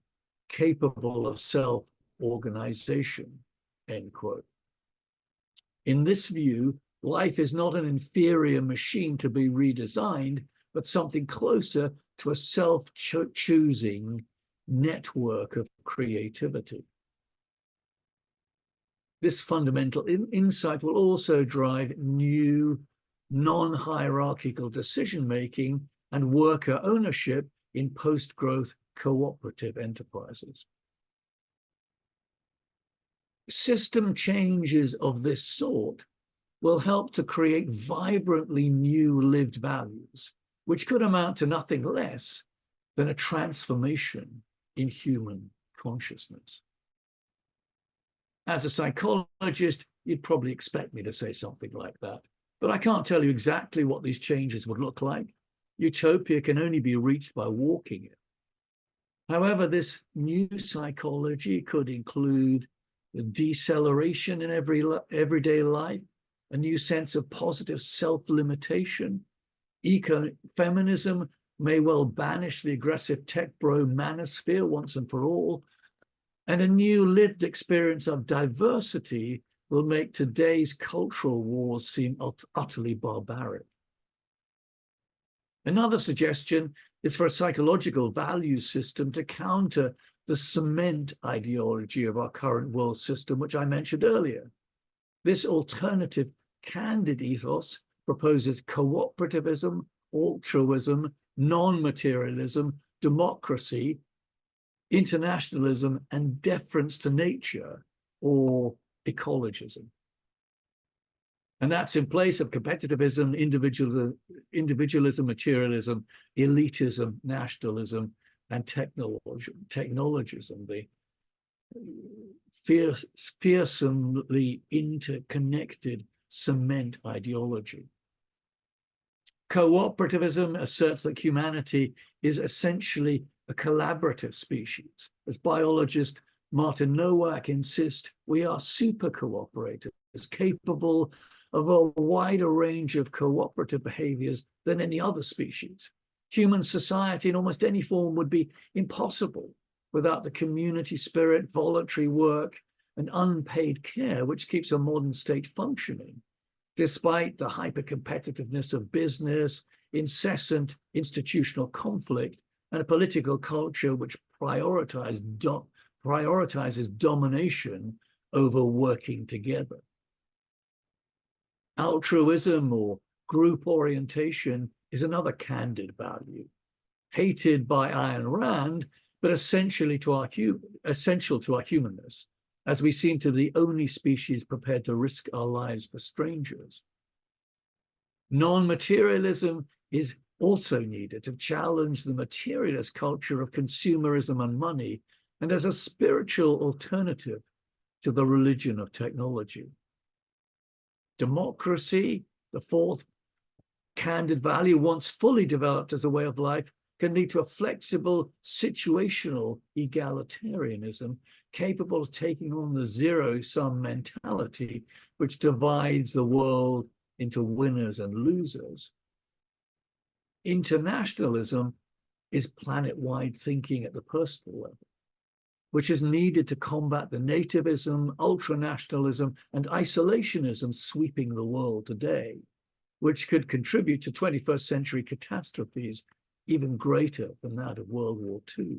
capable of self-organization, end quote. In this view, life is not an inferior machine to be redesigned, but something closer to a self-choosing network of creativity. This fundamental insight will also drive new non-hierarchical decision-making and worker ownership in post-growth cooperative enterprises. System changes of this sort will help to create vibrantly new lived values, which could amount to nothing less than a transformation in human consciousness. As a psychologist, you'd probably expect me to say something like that, but I can't tell you exactly what these changes would look like. Utopia can only be reached by walking it. However, this new psychology could include the deceleration in everyday life, a new sense of positive self-limitation. Ecofeminism may well banish the aggressive tech bro manosphere once and for all, and a new lived experience of diversity will make today's cultural wars seem utterly barbaric. Another suggestion is for a psychological value system to counter the cement ideology of our current world system, which I mentioned earlier. This alternative candid ethos proposes cooperativism, altruism, non-materialism, democracy, internationalism, and deference to nature, or ecologism. And that's in place of competitivism, individualism, materialism, elitism, nationalism, and technologism, the fearsomely interconnected cement ideology. Cooperativism asserts that humanity is essentially a collaborative species. As biologist Martin Nowak insists, we are super cooperators, capable of a wider range of cooperative behaviors than any other species. Human society in almost any form would be impossible without the community spirit, voluntary work, and unpaid care which keeps a modern state functioning, despite the hyper-competitiveness of business, incessant institutional conflict, and a political culture which prioritizes domination over working together. Altruism or group orientation is another candid value, hated by Ayn Rand, but essential to our humanness, as we seem to be the only species prepared to risk our lives for strangers. Non-materialism is also needed to challenge the materialist culture of consumerism and money, and as a spiritual alternative to the religion of technology. Democracy, the fourth Candid value, once fully developed as a way of life, can lead to a flexible situational egalitarianism capable of taking on the zero-sum mentality, which divides the world into winners and losers. Internationalism is planet-wide thinking at the personal level, which is needed to combat the nativism, ultranationalism, and isolationism sweeping the world today, which could contribute to 21st century catastrophes even greater than that of World War II.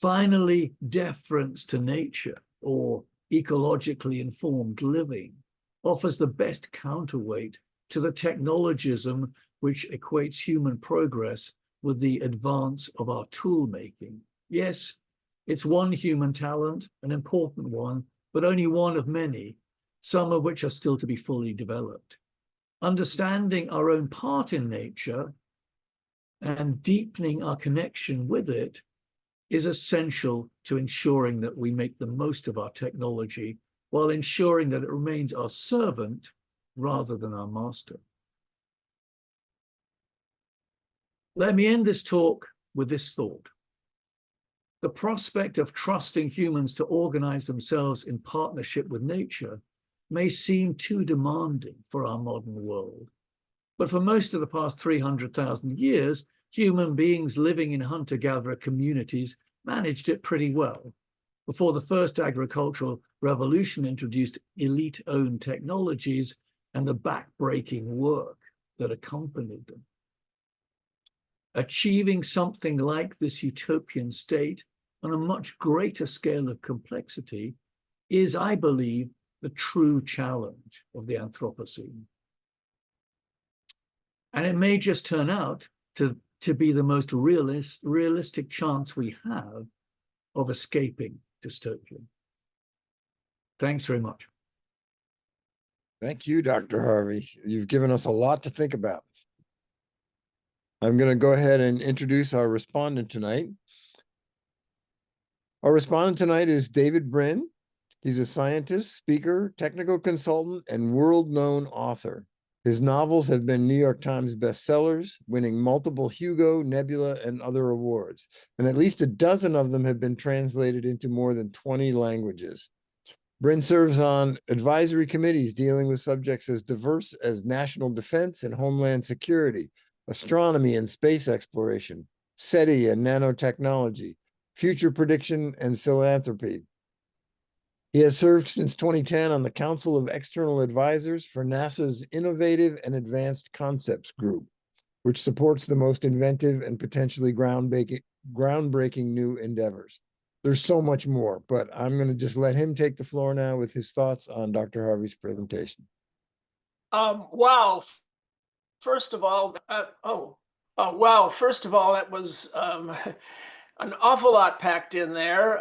Finally, deference to nature, or ecologically informed living, offers the best counterweight to the technologism which equates human progress with the advance of our tool making. Yes, it's one human talent, an important one, but only one of many, some of which are still to be fully developed. Understanding our own part in nature and deepening our connection with it is essential to ensuring that we make the most of our technology while ensuring that it remains our servant rather than our master. Let me end this talk with this thought. The prospect of trusting humans to organize themselves in partnership with nature may seem too demanding for our modern world. But for most of the past 300,000 years, human beings living in hunter-gatherer communities managed it pretty well. Before the first agricultural revolution introduced elite-owned technologies and the back-breaking work that accompanied them. Achieving something like this utopian state on a much greater scale of complexity is, I believe, the true challenge of the Anthropocene. And it may just turn out to be the most realistic chance we have of escaping dystopia. Thanks very much. Thank you, Dr. Harvey. You've given us a lot to think about. I'm going to go ahead and introduce our respondent tonight. Our respondent tonight is David Brin. He's a scientist, speaker, technical consultant, and world-known author. His novels have been New York Times bestsellers, winning multiple Hugo, Nebula, and other awards, and at least a dozen of them have been translated into more than 20 languages. Brin serves on advisory committees dealing with subjects as diverse as national defense and homeland security, astronomy and space exploration, SETI and nanotechnology, future prediction and philanthropy. He has served since 2010 on the Council of External Advisors for NASA's Innovative and Advanced Concepts Group, which supports the most inventive and potentially groundbreaking new endeavors. There's so much more, but I'm going to just let him take the floor now with his thoughts on Dr. Harvey's presentation. Wow. First of all, wow. First of all, that was an awful lot packed in there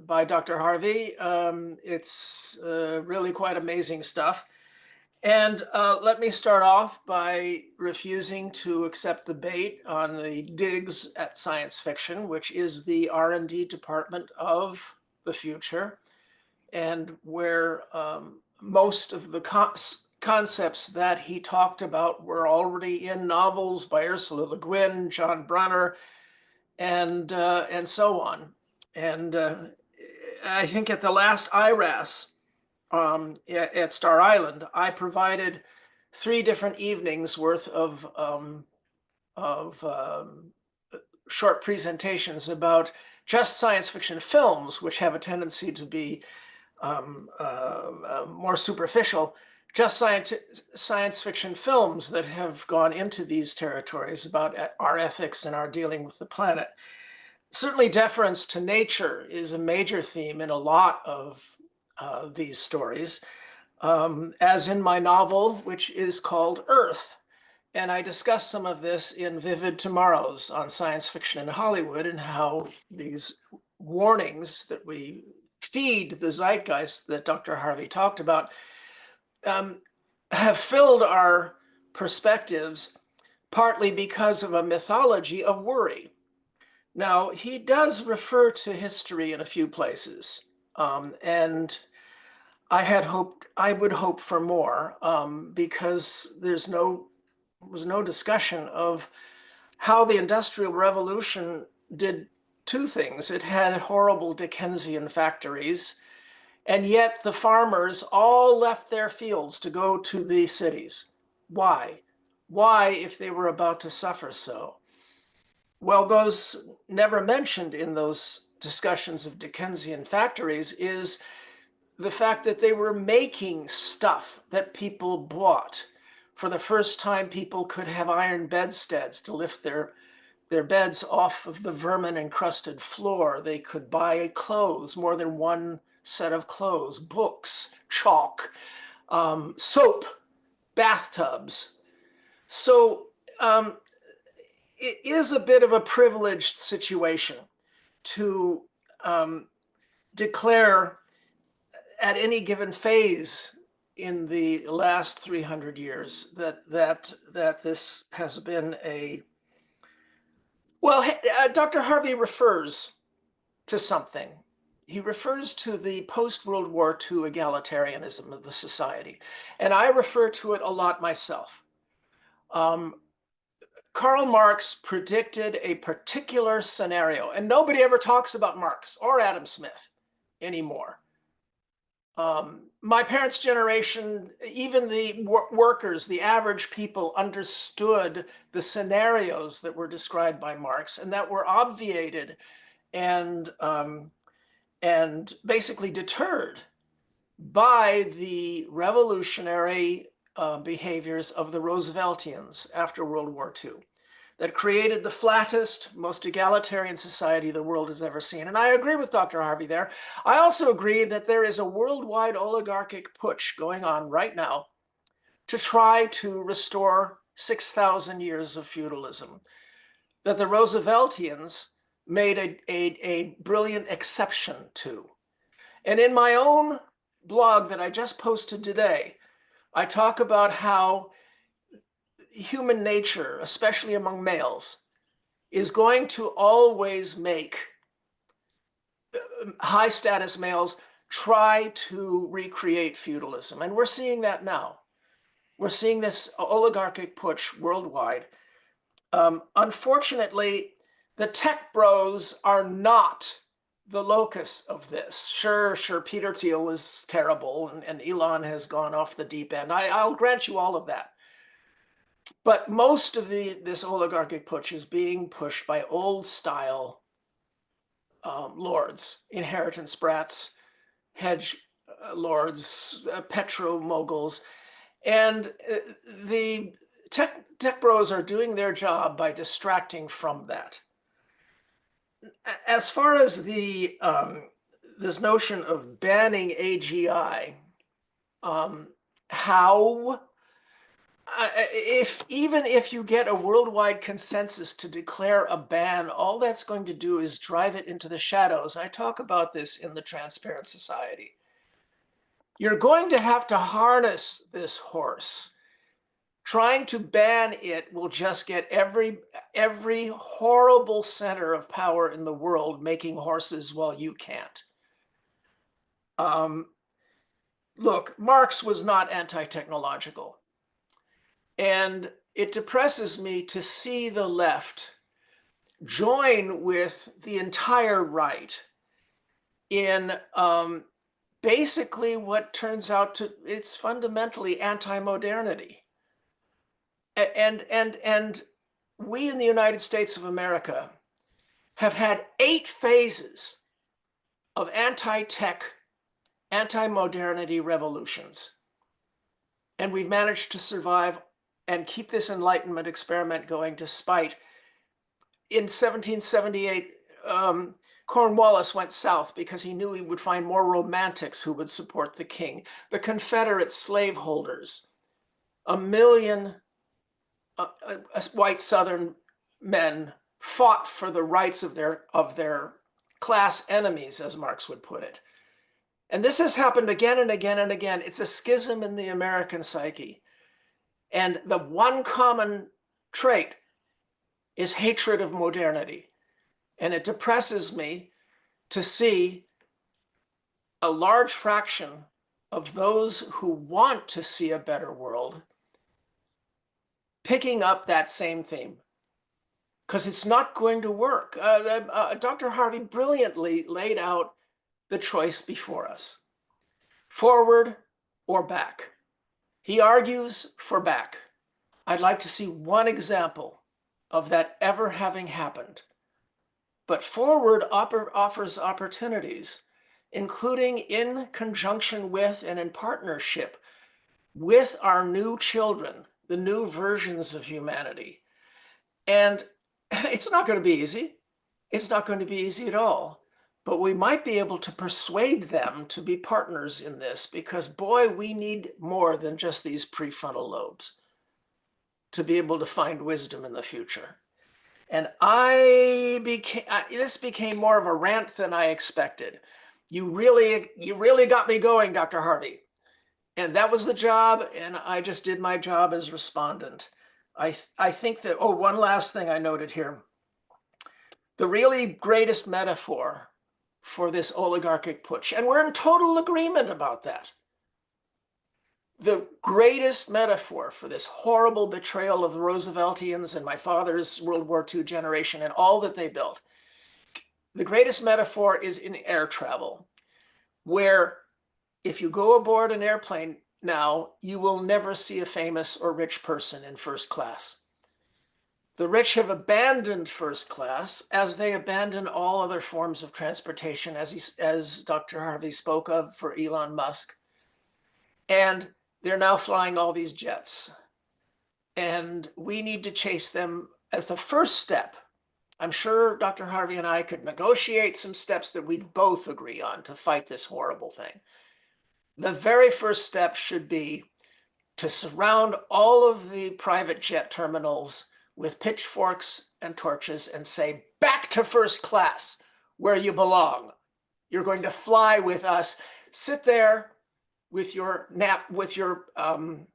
by Dr. Harvey. It's really quite amazing stuff. And let me start off by refusing to accept the bait on the digs at science fiction, which is the R&D department of the future, and where most of the concepts that he talked about were already in novels by Ursula Le Guin, John Brunner, and so on. And I think at the last IRAS at Star Island, I provided 3 different evenings worth of short presentations about just science fiction films, which have a tendency to be more superficial, just science fiction films that have gone into these territories about our ethics and our dealing with the planet. Certainly deference to nature is a major theme in a lot of these stories, as in my novel, which is called Earth. And I discuss some of this in Vivid Tomorrows on science fiction in Hollywood, and how these warnings that we feed the zeitgeist that Dr. Harvey talked about have filled our perspectives, partly because of a mythology of worry. Now, he does refer to history in a few places, and I would hope for more, because there's no was no discussion of how the Industrial Revolution did two things. It had horrible Dickensian factories, and yet the farmers all left their fields to go to the cities. Why? Why, if they were about to suffer so? Well, those never mentioned in those discussions of Dickensian factories is the fact that they were making stuff that people bought. For the first time, people could have iron bedsteads to lift their beds off of the vermin-encrusted floor. They could buy clothes, more than one set of clothes, books, chalk, soap, bathtubs. So it is a bit of a privileged situation to declare at any given phase in the last 300 years that this has been a, well, Dr. Harvey refers to something. He refers to the post-World War II egalitarianism of the society, and I refer to it a lot myself. Karl Marx predicted a particular scenario, and nobody ever talks about Marx or Adam Smith anymore. My parents' generation, even the workers, the average people, understood the scenarios that were described by Marx and that were obviated and basically deterred by the revolutionary behaviors of the Rooseveltians after World War II that created the flattest, most egalitarian society the world has ever seen. And I agree with Dr. Harvey there. I also agree that there is a worldwide oligarchic putsch going on right now to try to restore 6,000 years of feudalism, that the Rooseveltians made a brilliant exception to. And in my own blog that I just posted today, I talk about how human nature, especially among males, is going to always make high status males try to recreate feudalism. And we're seeing that now. We're seeing this oligarchic putsch worldwide. Unfortunately, the tech bros are not the locus of this. Sure, Peter Thiel is terrible and Elon has gone off the deep end. I'll grant you all of that. But most of this oligarchic putsch is being pushed by old style lords, inheritance brats, hedge lords, petro moguls. And the tech bros are doing their job by distracting from that. As far as the this notion of banning AGI, how, even if you get a worldwide consensus to declare a ban, all that's going to do is drive it into the shadows. I talk about this in the Transparent Society. You're going to have to harness this horse. Trying to ban it will just get every horrible center of power in the world making horses while you can't. Look, Marx was not anti-technological. And it depresses me to see the left join with the entire right in basically what turns out to, it's fundamentally anti-modernity. And we in the United States of America have had 8 phases of anti-tech, anti-modernity revolutions. And we've managed to survive and keep this Enlightenment experiment going despite. In 1778, Cornwallis went south because he knew he would find more romantics who would support the king. The Confederate slaveholders, 1 million white Southern men fought for the rights of their class enemies, as Marx would put it. And this has happened again and again and again. It's a schism in the American psyche. And the one common trait is hatred of modernity. And it depresses me to see a large fraction of those who want to see a better world picking up that same theme, because it's not going to work. Dr. Harvey brilliantly laid out the choice before us: forward or back. He argues for back. I'd like to see one example of that ever having happened. But forward offers opportunities, including in conjunction with and in partnership with our new children, the new versions of humanity. And it's not going to be easy. It's not going to be easy at all. But we might be able to persuade them to be partners in this, because boy, we need more than just these prefrontal lobes to be able to find wisdom in the future. And this became more of a rant than I expected. You really got me going, Dr. Harvey. And that was the job, and I just did my job as respondent. I think that, oh, one last thing I noted here. The really greatest metaphor for this oligarchic putsch, and we're in total agreement about that. The greatest metaphor for this horrible betrayal of the Rooseveltians and my father's World War II generation and all that they built, the greatest metaphor is in air travel, where if you go aboard an airplane now, you will never see a famous or rich person in first class. The rich have abandoned first class as they abandon all other forms of transportation, as Dr. Harvey spoke of for Elon Musk. And they're now flying all these jets. And we need to chase them as the first step. I'm sure Dr. Harvey and I could negotiate some steps that we'd both agree on to fight this horrible thing. The very first step should be to surround all of the private jet terminals with pitchforks and torches and say, back to first class, where you belong. You're going to fly with us. Sit there with your napkin,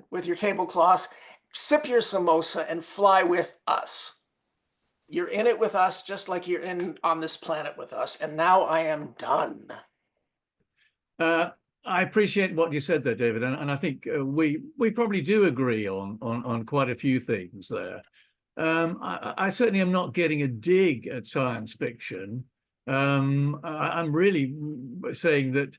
with your tablecloth, sip your samosa and fly with us. You're in it with us, just like you're on this planet with us. And now I am done. I appreciate what you said there, David, and I think we probably do agree on quite a few things there. I certainly am not getting a dig at science fiction. I'm really saying that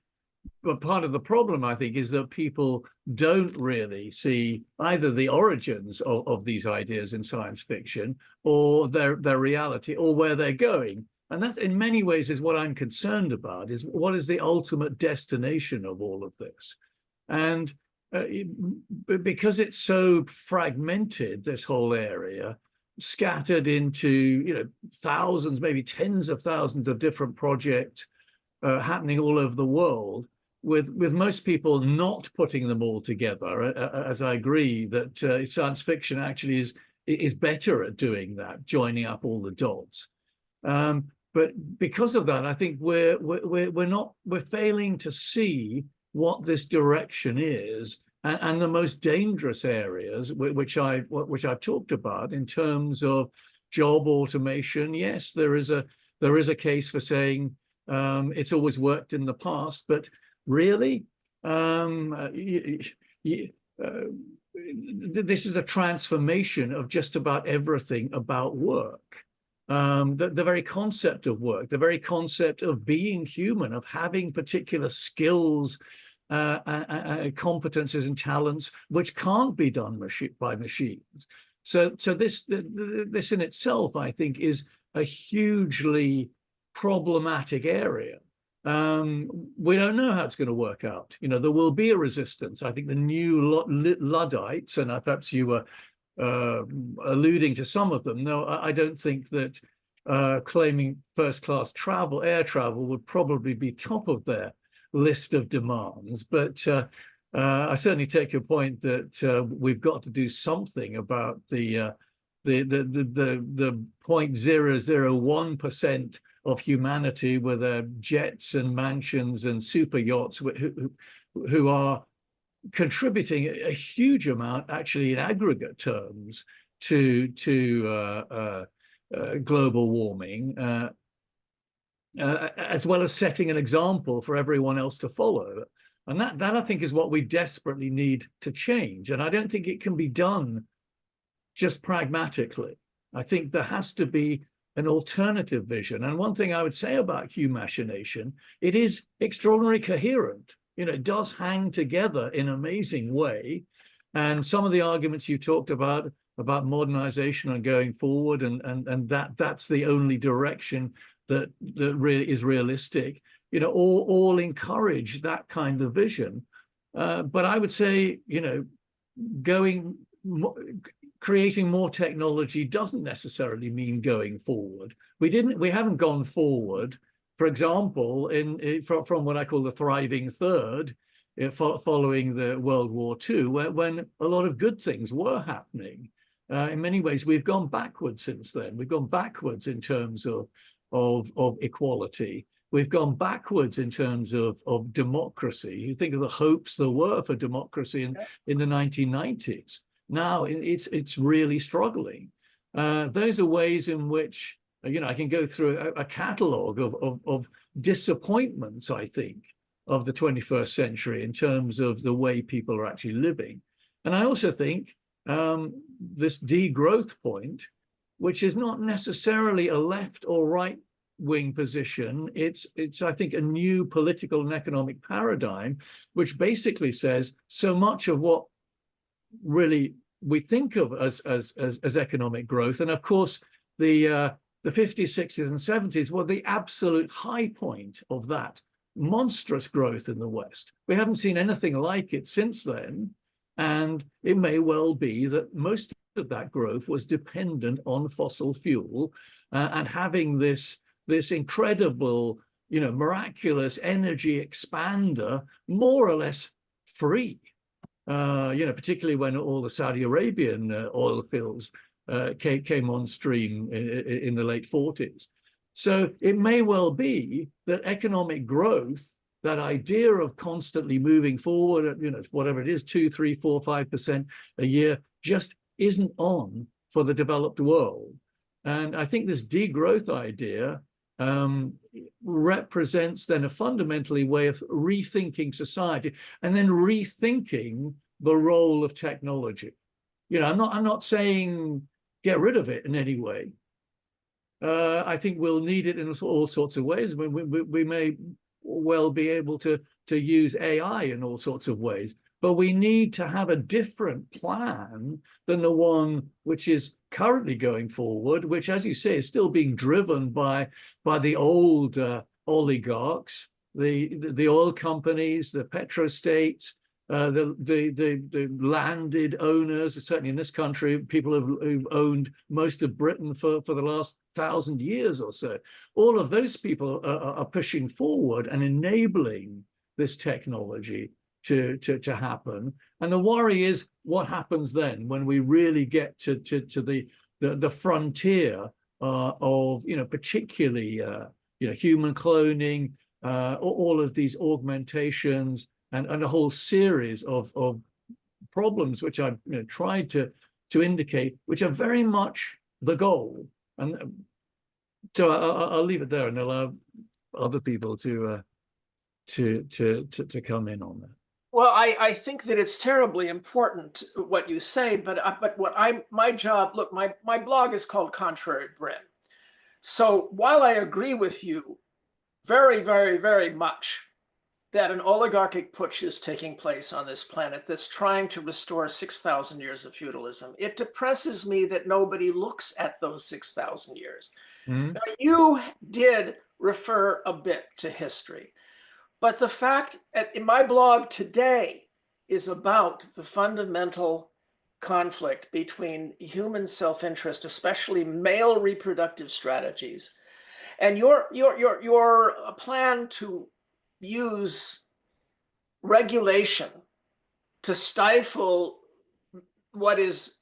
part of the problem, I think, is that people don't really see either the origins of these ideas in science fiction or their reality or where they're going. And that, in many ways, is what I'm concerned about, is what is the ultimate destination of all of this? And because it's so fragmented, this whole area, scattered into thousands, maybe tens of thousands of different projects happening all over the world, with most people not putting them all together, as I agree that science fiction actually is better at doing that, joining up all the dots. But because of that, I think we're failing to see what this direction is, and the most dangerous areas, which I've talked about in terms of job automation. Yes, there is a case for saying it's always worked in the past, but really, this is a transformation of just about everything about work. The very concept of work, the very concept of being human, of having particular skills, competences and talents, which can't be done by machines. So this in itself, I think, is a hugely problematic area. We don't know how it's going to work out. There will be a resistance. I think the new Luddites, and perhaps you were alluding to some of them. No, I don't think that claiming first-class air travel would probably be top of their list of demands. But I certainly take your point that we've got to do something about the 0.001% of humanity with their jets and mansions and super yachts who are contributing a huge amount, actually, in aggregate terms, to global warming, as well as setting an example for everyone else to follow. And that I think is what we desperately need to change. And I don't think it can be done just pragmatically. I think there has to be an alternative vision. And one thing I would say about Humachination, it is extraordinarily coherent. You know, it does hang together in an amazing way. And some of the arguments you talked about modernization and going forward, and that's the only direction that really is realistic, you know, all encourage that kind of vision. But I would say, you know, creating more technology doesn't necessarily mean going forward. We haven't gone forward, for example, from what I call the thriving third, following the World War II, when a lot of good things were happening. In many ways, we've gone backwards since then. We've gone backwards in terms of equality. We've gone backwards in terms of democracy. You think of the hopes there were for democracy in the 1990s. Now it's really struggling. Those are ways in which, you know, I can go through a catalogue of disappointments, I think, of the 21st century in terms of the way people are actually living. And I also think this degrowth point, which is not necessarily a left or right wing position, it's I think a new political and economic paradigm, which basically says so much of what really we think of as economic growth, and of course the 50s, 60s, and 70s were the absolute high point of that monstrous growth in the West. We haven't seen anything like it since then, and it may well be that most of that growth was dependent on fossil fuel and having this incredible, you know, miraculous energy expander more or less free. You know, particularly when all the Saudi Arabian oil fields came on stream in the late 40s. So it may well be that economic growth, that idea of constantly moving forward, you know, whatever it is, 2, 3, 4, 5% a year, just isn't on for the developed world. And I think this degrowth idea represents then a fundamentally way of rethinking society and then rethinking the role of technology. You know, I'm not saying get rid of it in any way. I think we'll need it in all sorts of ways. We may well be able to use AI in all sorts of ways, but we need to have a different plan than the one which is currently going forward, which, as you say, is still being driven by the old oligarchs, the oil companies, the petrostates, the landed owners. Certainly in this country, people who've owned most of Britain for the last 1,000 years or so. All of those people are pushing forward and enabling this technology to happen. And the worry is what happens then when we really get to the frontier of, you know, particularly you know, human cloning, all of these augmentations, and a whole series of problems which I've, you know, tried to indicate, which are very much the goal. And so I'll leave it there and allow other people to come in on that. Well, I think that it's terribly important what you say, but my job, look, my blog is called Contrary Brin. So while I agree with you very, very, very much that an oligarchic putsch is taking place on this planet that's trying to restore 6,000 years of feudalism, it depresses me that nobody looks at those 6,000 years. Mm-hmm. Now, you did refer a bit to history, but the fact in my blog today is about the fundamental conflict between human self-interest, especially male reproductive strategies, and your plan to use regulation to stifle what is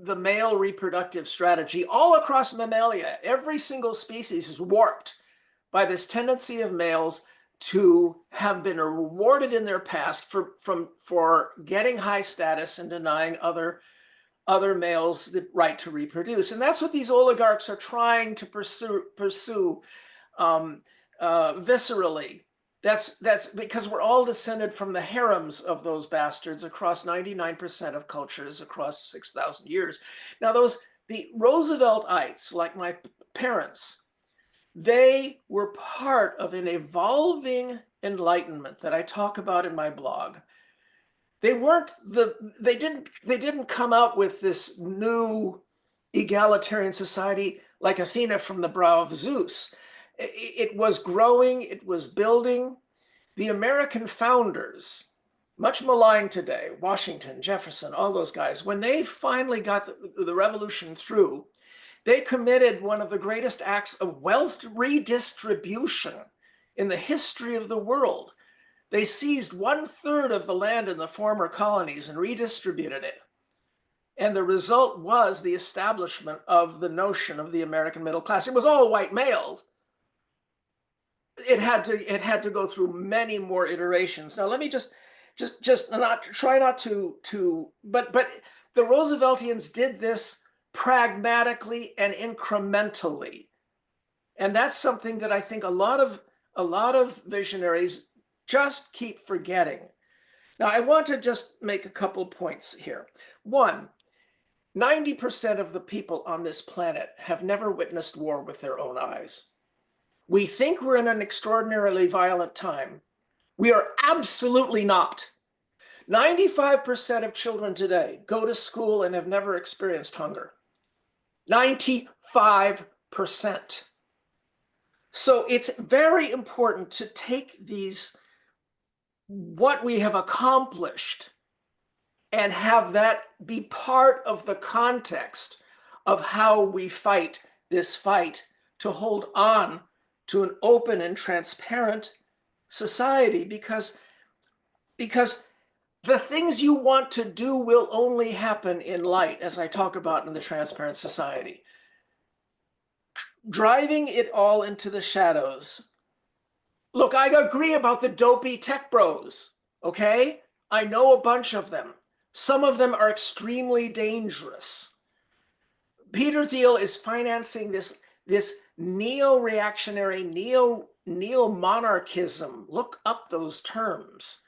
the male reproductive strategy all across mammalia. Every single species is warped by this tendency of males to have been rewarded in their past for getting high status and denying other males the right to reproduce. And that's what these oligarchs are trying to pursue viscerally. That's because we're all descended from the harems of those bastards across 99% of cultures across 6,000 years. Now, the Rooseveltites, like my parents, they were part of an evolving enlightenment that I talk about in my blog. They didn't come out with this new egalitarian society like Athena from the brow of Zeus. It was growing, it was building. The American founders, much maligned today, Washington, Jefferson, all those guys, when they finally got the revolution through, they committed one of the greatest acts of wealth redistribution in the history of the world. They seized 1/3 of the land in the former colonies and redistributed it. And the result was the establishment of the notion of the American middle class. It was all white males. It had to go through many more iterations. Now, let me just not try not to, but the Rooseveltians did this pragmatically and incrementally. And that's something that I think a lot of visionaries just keep forgetting. Now, I want to just make a couple points here. One, 90% of the people on this planet have never witnessed war with their own eyes. We think we're in an extraordinarily violent time. We are absolutely not. 95% of children today go to school and have never experienced hunger. 95%. So it's very important to take what we have accomplished and have that be part of the context of how we fight this fight to hold on to an open and transparent society, because the things you want to do will only happen in light, as I talk about in the Transparent Society. Driving it all into the shadows. Look, I agree about the dopey tech bros, okay? I know a bunch of them. Some of them are extremely dangerous. Peter Thiel is financing this neo-reactionary, neo-monarchism. Look up those terms.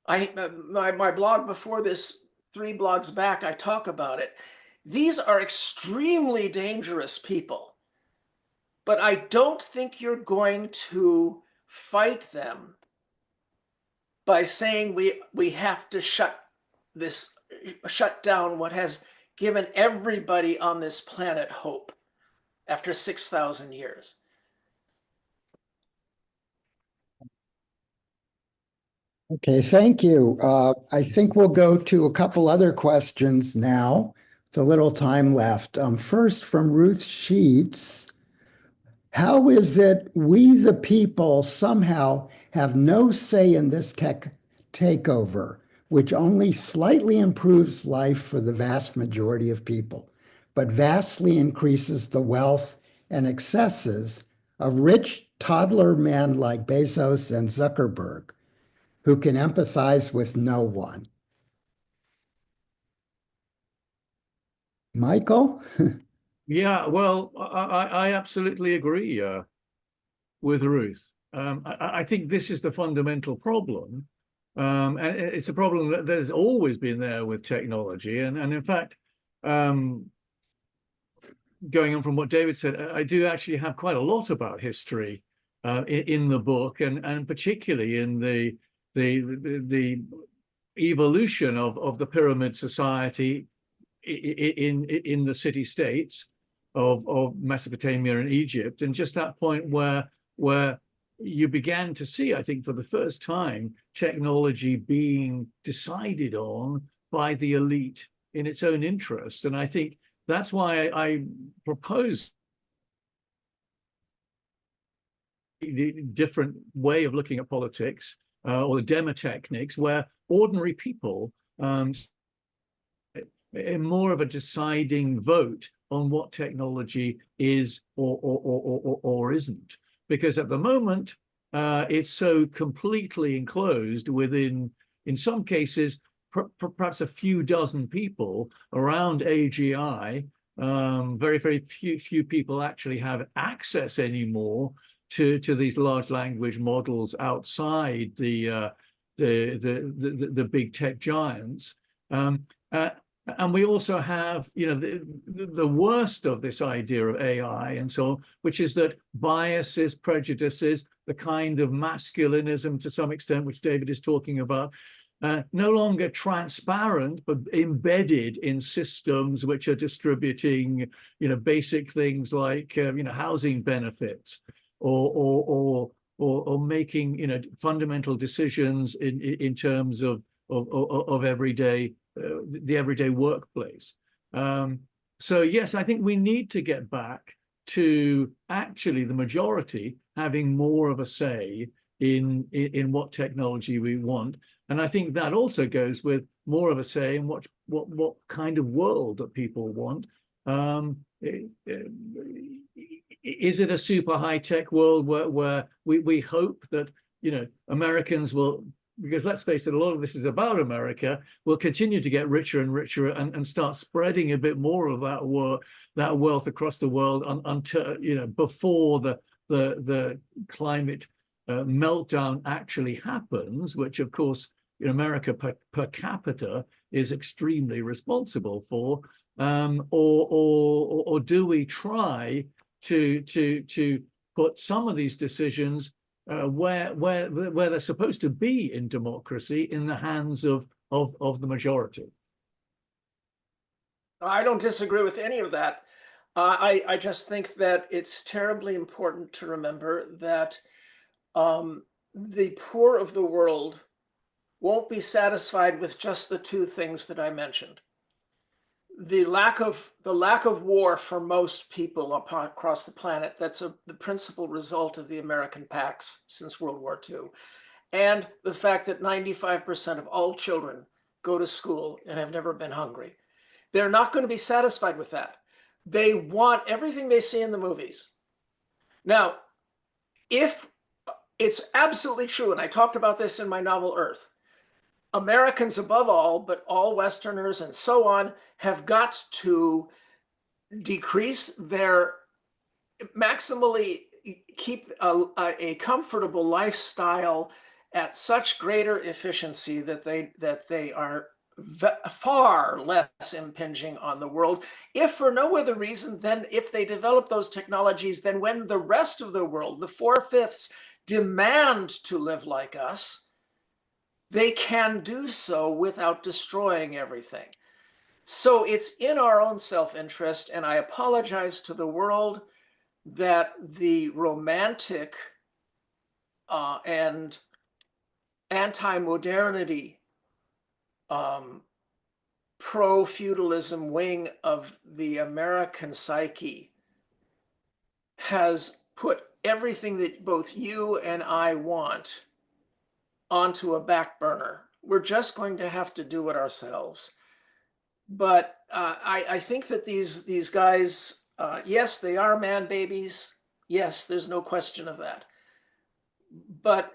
My blog before this, 3 blogs back, I talk about it. These are extremely dangerous people. But I don't think you're going to fight them by saying we have to shut down what has given everybody on this planet hope after 6,000 years. Okay, thank you. I think we'll go to a couple other questions now. With a little time left. First, from Ruth Sheets. How is it we, the people, somehow have no say in this tech takeover, which only slightly improves life for the vast majority of people, but vastly increases the wealth and excesses of rich toddler men like Bezos and Zuckerberg, who can empathize with no one? Michael? Yeah, well, I absolutely agree with Ruth. I think this is the fundamental problem. And it's a problem that there's always been there with technology. And in fact, going on from what David said, I do actually have quite a lot about history in the book, and particularly in the evolution of the pyramid society in the city-states of Mesopotamia and Egypt, and just that point where you began to see, I think, for the first time, technology being decided on by the elite in its own interest. And I think that's why I propose the different way of looking at politics, or the demotechnics, where ordinary people more of a deciding vote on what technology is or isn't. Because at the moment, it's so completely enclosed within, in some cases, perhaps a few dozen people around AGI. Very few people actually have access anymore to these large language models outside the big tech giants. And we also have, the worst of this idea of AI and so on, which is that biases, prejudices, the kind of masculinism to some extent, which David is talking about, no longer transparent, but embedded in systems which are distributing, basic things like, housing benefits, or making, fundamental decisions in terms of everyday, the everyday workplace. So yes, I think we need to get back to actually the majority having more of a say in what technology we want. And I think that also goes with more of a say in what kind of world that people want. Is it a super high-tech world where we hope that, Americans will, because let's face it, a lot of this is about America, will continue to get richer and richer and start spreading a bit more of that wealth across the world until, before the climate meltdown actually happens, which of course in America per capita is extremely responsible for, or do we try to put some of these decisions where they're supposed to be in democracy in the hands of the majority? I don't disagree with any of that. I just think that it's terribly important to remember that the poor of the world won't be satisfied with just the two things that I mentioned. The lack of war for most people across the planet, that's the principal result of the American Pax since World War II. And the fact that 95% of all children go to school and have never been hungry. They're not going to be satisfied with that. They want everything they see in the movies. Now, if it's absolutely true, and I talked about this in my novel Earth, Americans above all, but all Westerners and so on, have got to decrease their, maximally keep a comfortable lifestyle at such greater efficiency that they are far less impinging on the world, if for no other reason than if they develop those technologies, then when the rest of the world, the 4/5, demand to live like us, they can do so without destroying everything. So it's in our own self-interest, and I apologize to the world that the romantic and anti-modernity pro-feudalism wing of the American psyche has put everything that both you and I want onto a back burner. We're just going to have to do it ourselves. But I think that these guys, yes, they are man babies. Yes, there's no question of that. But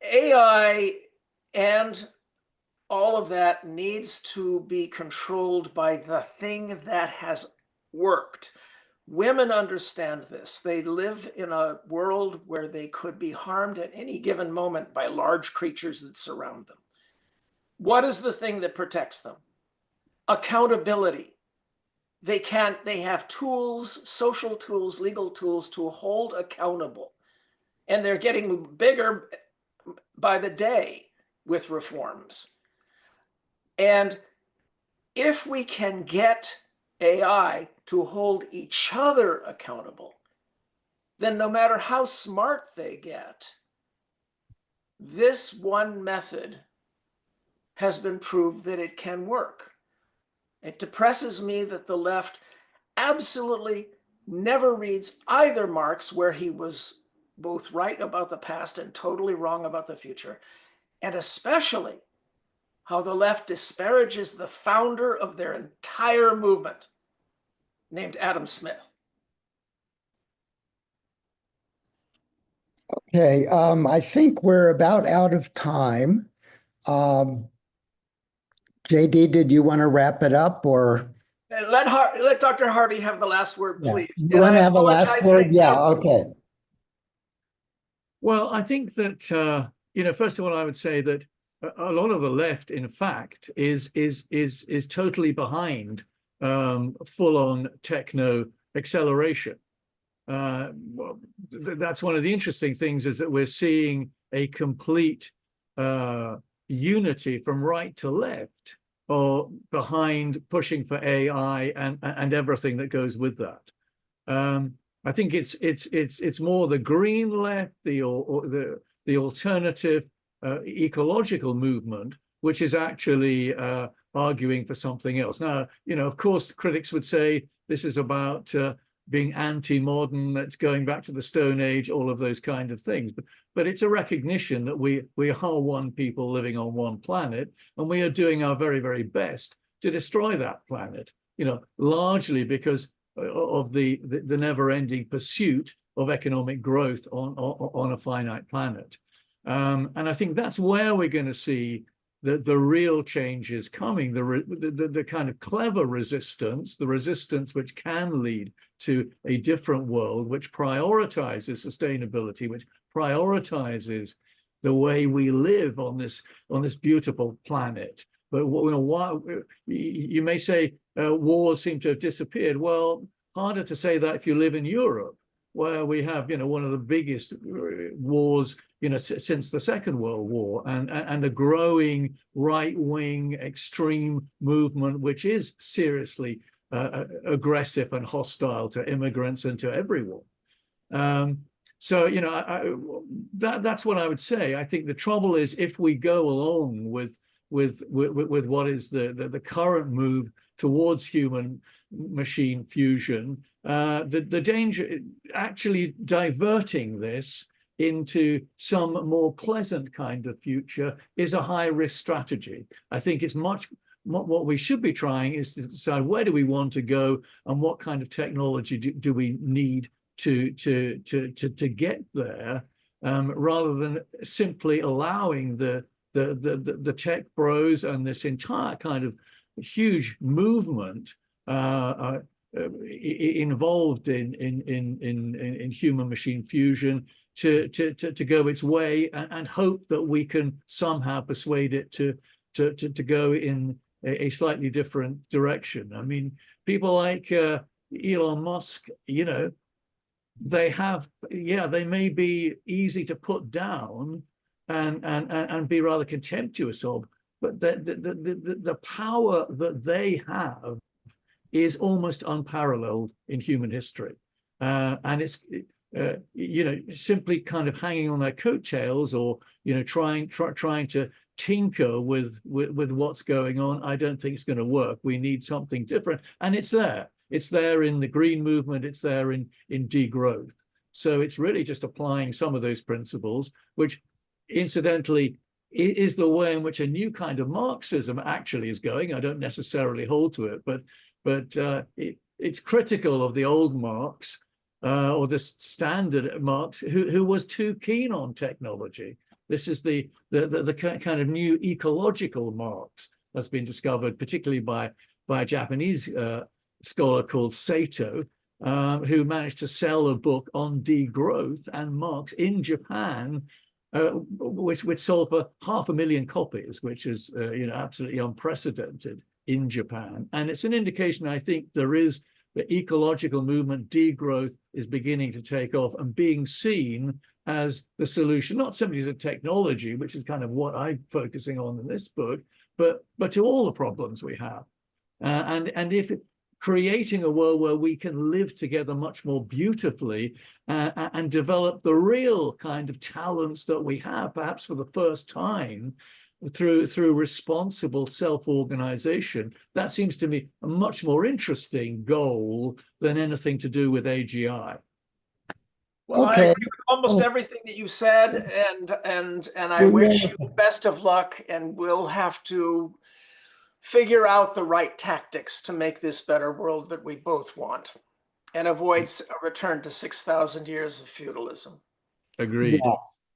AI and all of that needs to be controlled by the thing that has worked. Women understand this. They live in a world where they could be harmed at any given moment by large creatures that surround them. What is the thing that protects them? Accountability. They have tools, social tools, legal tools to hold accountable. And they're getting bigger by the day with reforms. And if we can get AI to hold each other accountable, then no matter how smart they get, this one method has been proved that it can work. It depresses me that the left absolutely never reads either Marx, where he was both right about the past and totally wrong about the future, and especially how the left disparages the founder of their entire movement, named Adam Smith. Okay, I think we're about out of time. JD, did you want to wrap it up, or? Let Dr. Harvey have the last word, please. You want to have a last word? Yeah, okay. Well, I think that first of all, I would say that a lot of the left, in fact, is totally behind full-on techno acceleration. Well, that's one of the interesting things, is that we're seeing a complete unity from right to left, or behind pushing for AI and everything that goes with that. I think it's more the green left, the alternative ecological movement, which is actually arguing for something else. Now, of course, critics would say this is about being anti-modern, that's going back to the Stone Age, all of those kind of things. But it's a recognition that we are one people living on one planet, and we are doing our very, very best to destroy that planet, largely because of the never-ending pursuit of economic growth on a finite planet. And I think that's where we're going to see the real changes coming, the kind of clever resistance, the resistance which can lead to a different world, which prioritizes sustainability, which prioritizes the way we live on this beautiful planet. But you may say wars seem to have disappeared. Well, harder to say that if you live in Europe, where we have one of the biggest wars since the Second World War, and a growing right-wing extreme movement, which is seriously aggressive and hostile to immigrants and to everyone. So that's what I would say. I think the trouble is, if we go along with what is the current move towards human machine fusion, the danger actually diverting this into some more pleasant kind of future is a high risk strategy. I think it's what we should be trying is to decide, where do we want to go, and what kind of technology do we need to get there, rather than simply allowing the tech bros and this entire kind of huge movement involved in human machine fusion to go its way, and hope that we can somehow persuade it to go in a slightly different direction. I mean, people like Elon Musk, they may be easy to put down and be rather contemptuous of, but the power that they have is almost unparalleled in human history, and it's simply kind of hanging on their coattails, or trying to tinker with what's going on. I don't think it's going to work. We need something different, and it's there in the green movement, it's there in degrowth. So it's really just applying some of those principles, which incidentally is the way in which a new kind of Marxism actually is going. I don't necessarily hold to it, but it's critical of the old Marx, or the standard Marx, who was too keen on technology. This is the kind of new ecological Marx that's been discovered, particularly by a Japanese scholar called Sato, who managed to sell a book on degrowth and Marx in Japan, which sold for 500,000 copies, which is absolutely unprecedented in Japan. And it's an indication, I think, there is the ecological movement, degrowth, is beginning to take off and being seen as the solution, not simply to technology, which is kind of what I'm focusing on in this book, but to all the problems we have. And if creating a world where we can live together much more beautifully, and develop the real kind of talents that we have, perhaps for the first time, through responsible self-organization, that seems to me a much more interesting goal than anything to do with AGI. Well, I agree with almost everything that you said, and I wish you best of luck, and we'll have to figure out the right tactics to make this better world that we both want, and avoid a return to 6,000 years of feudalism. Agreed. Yes.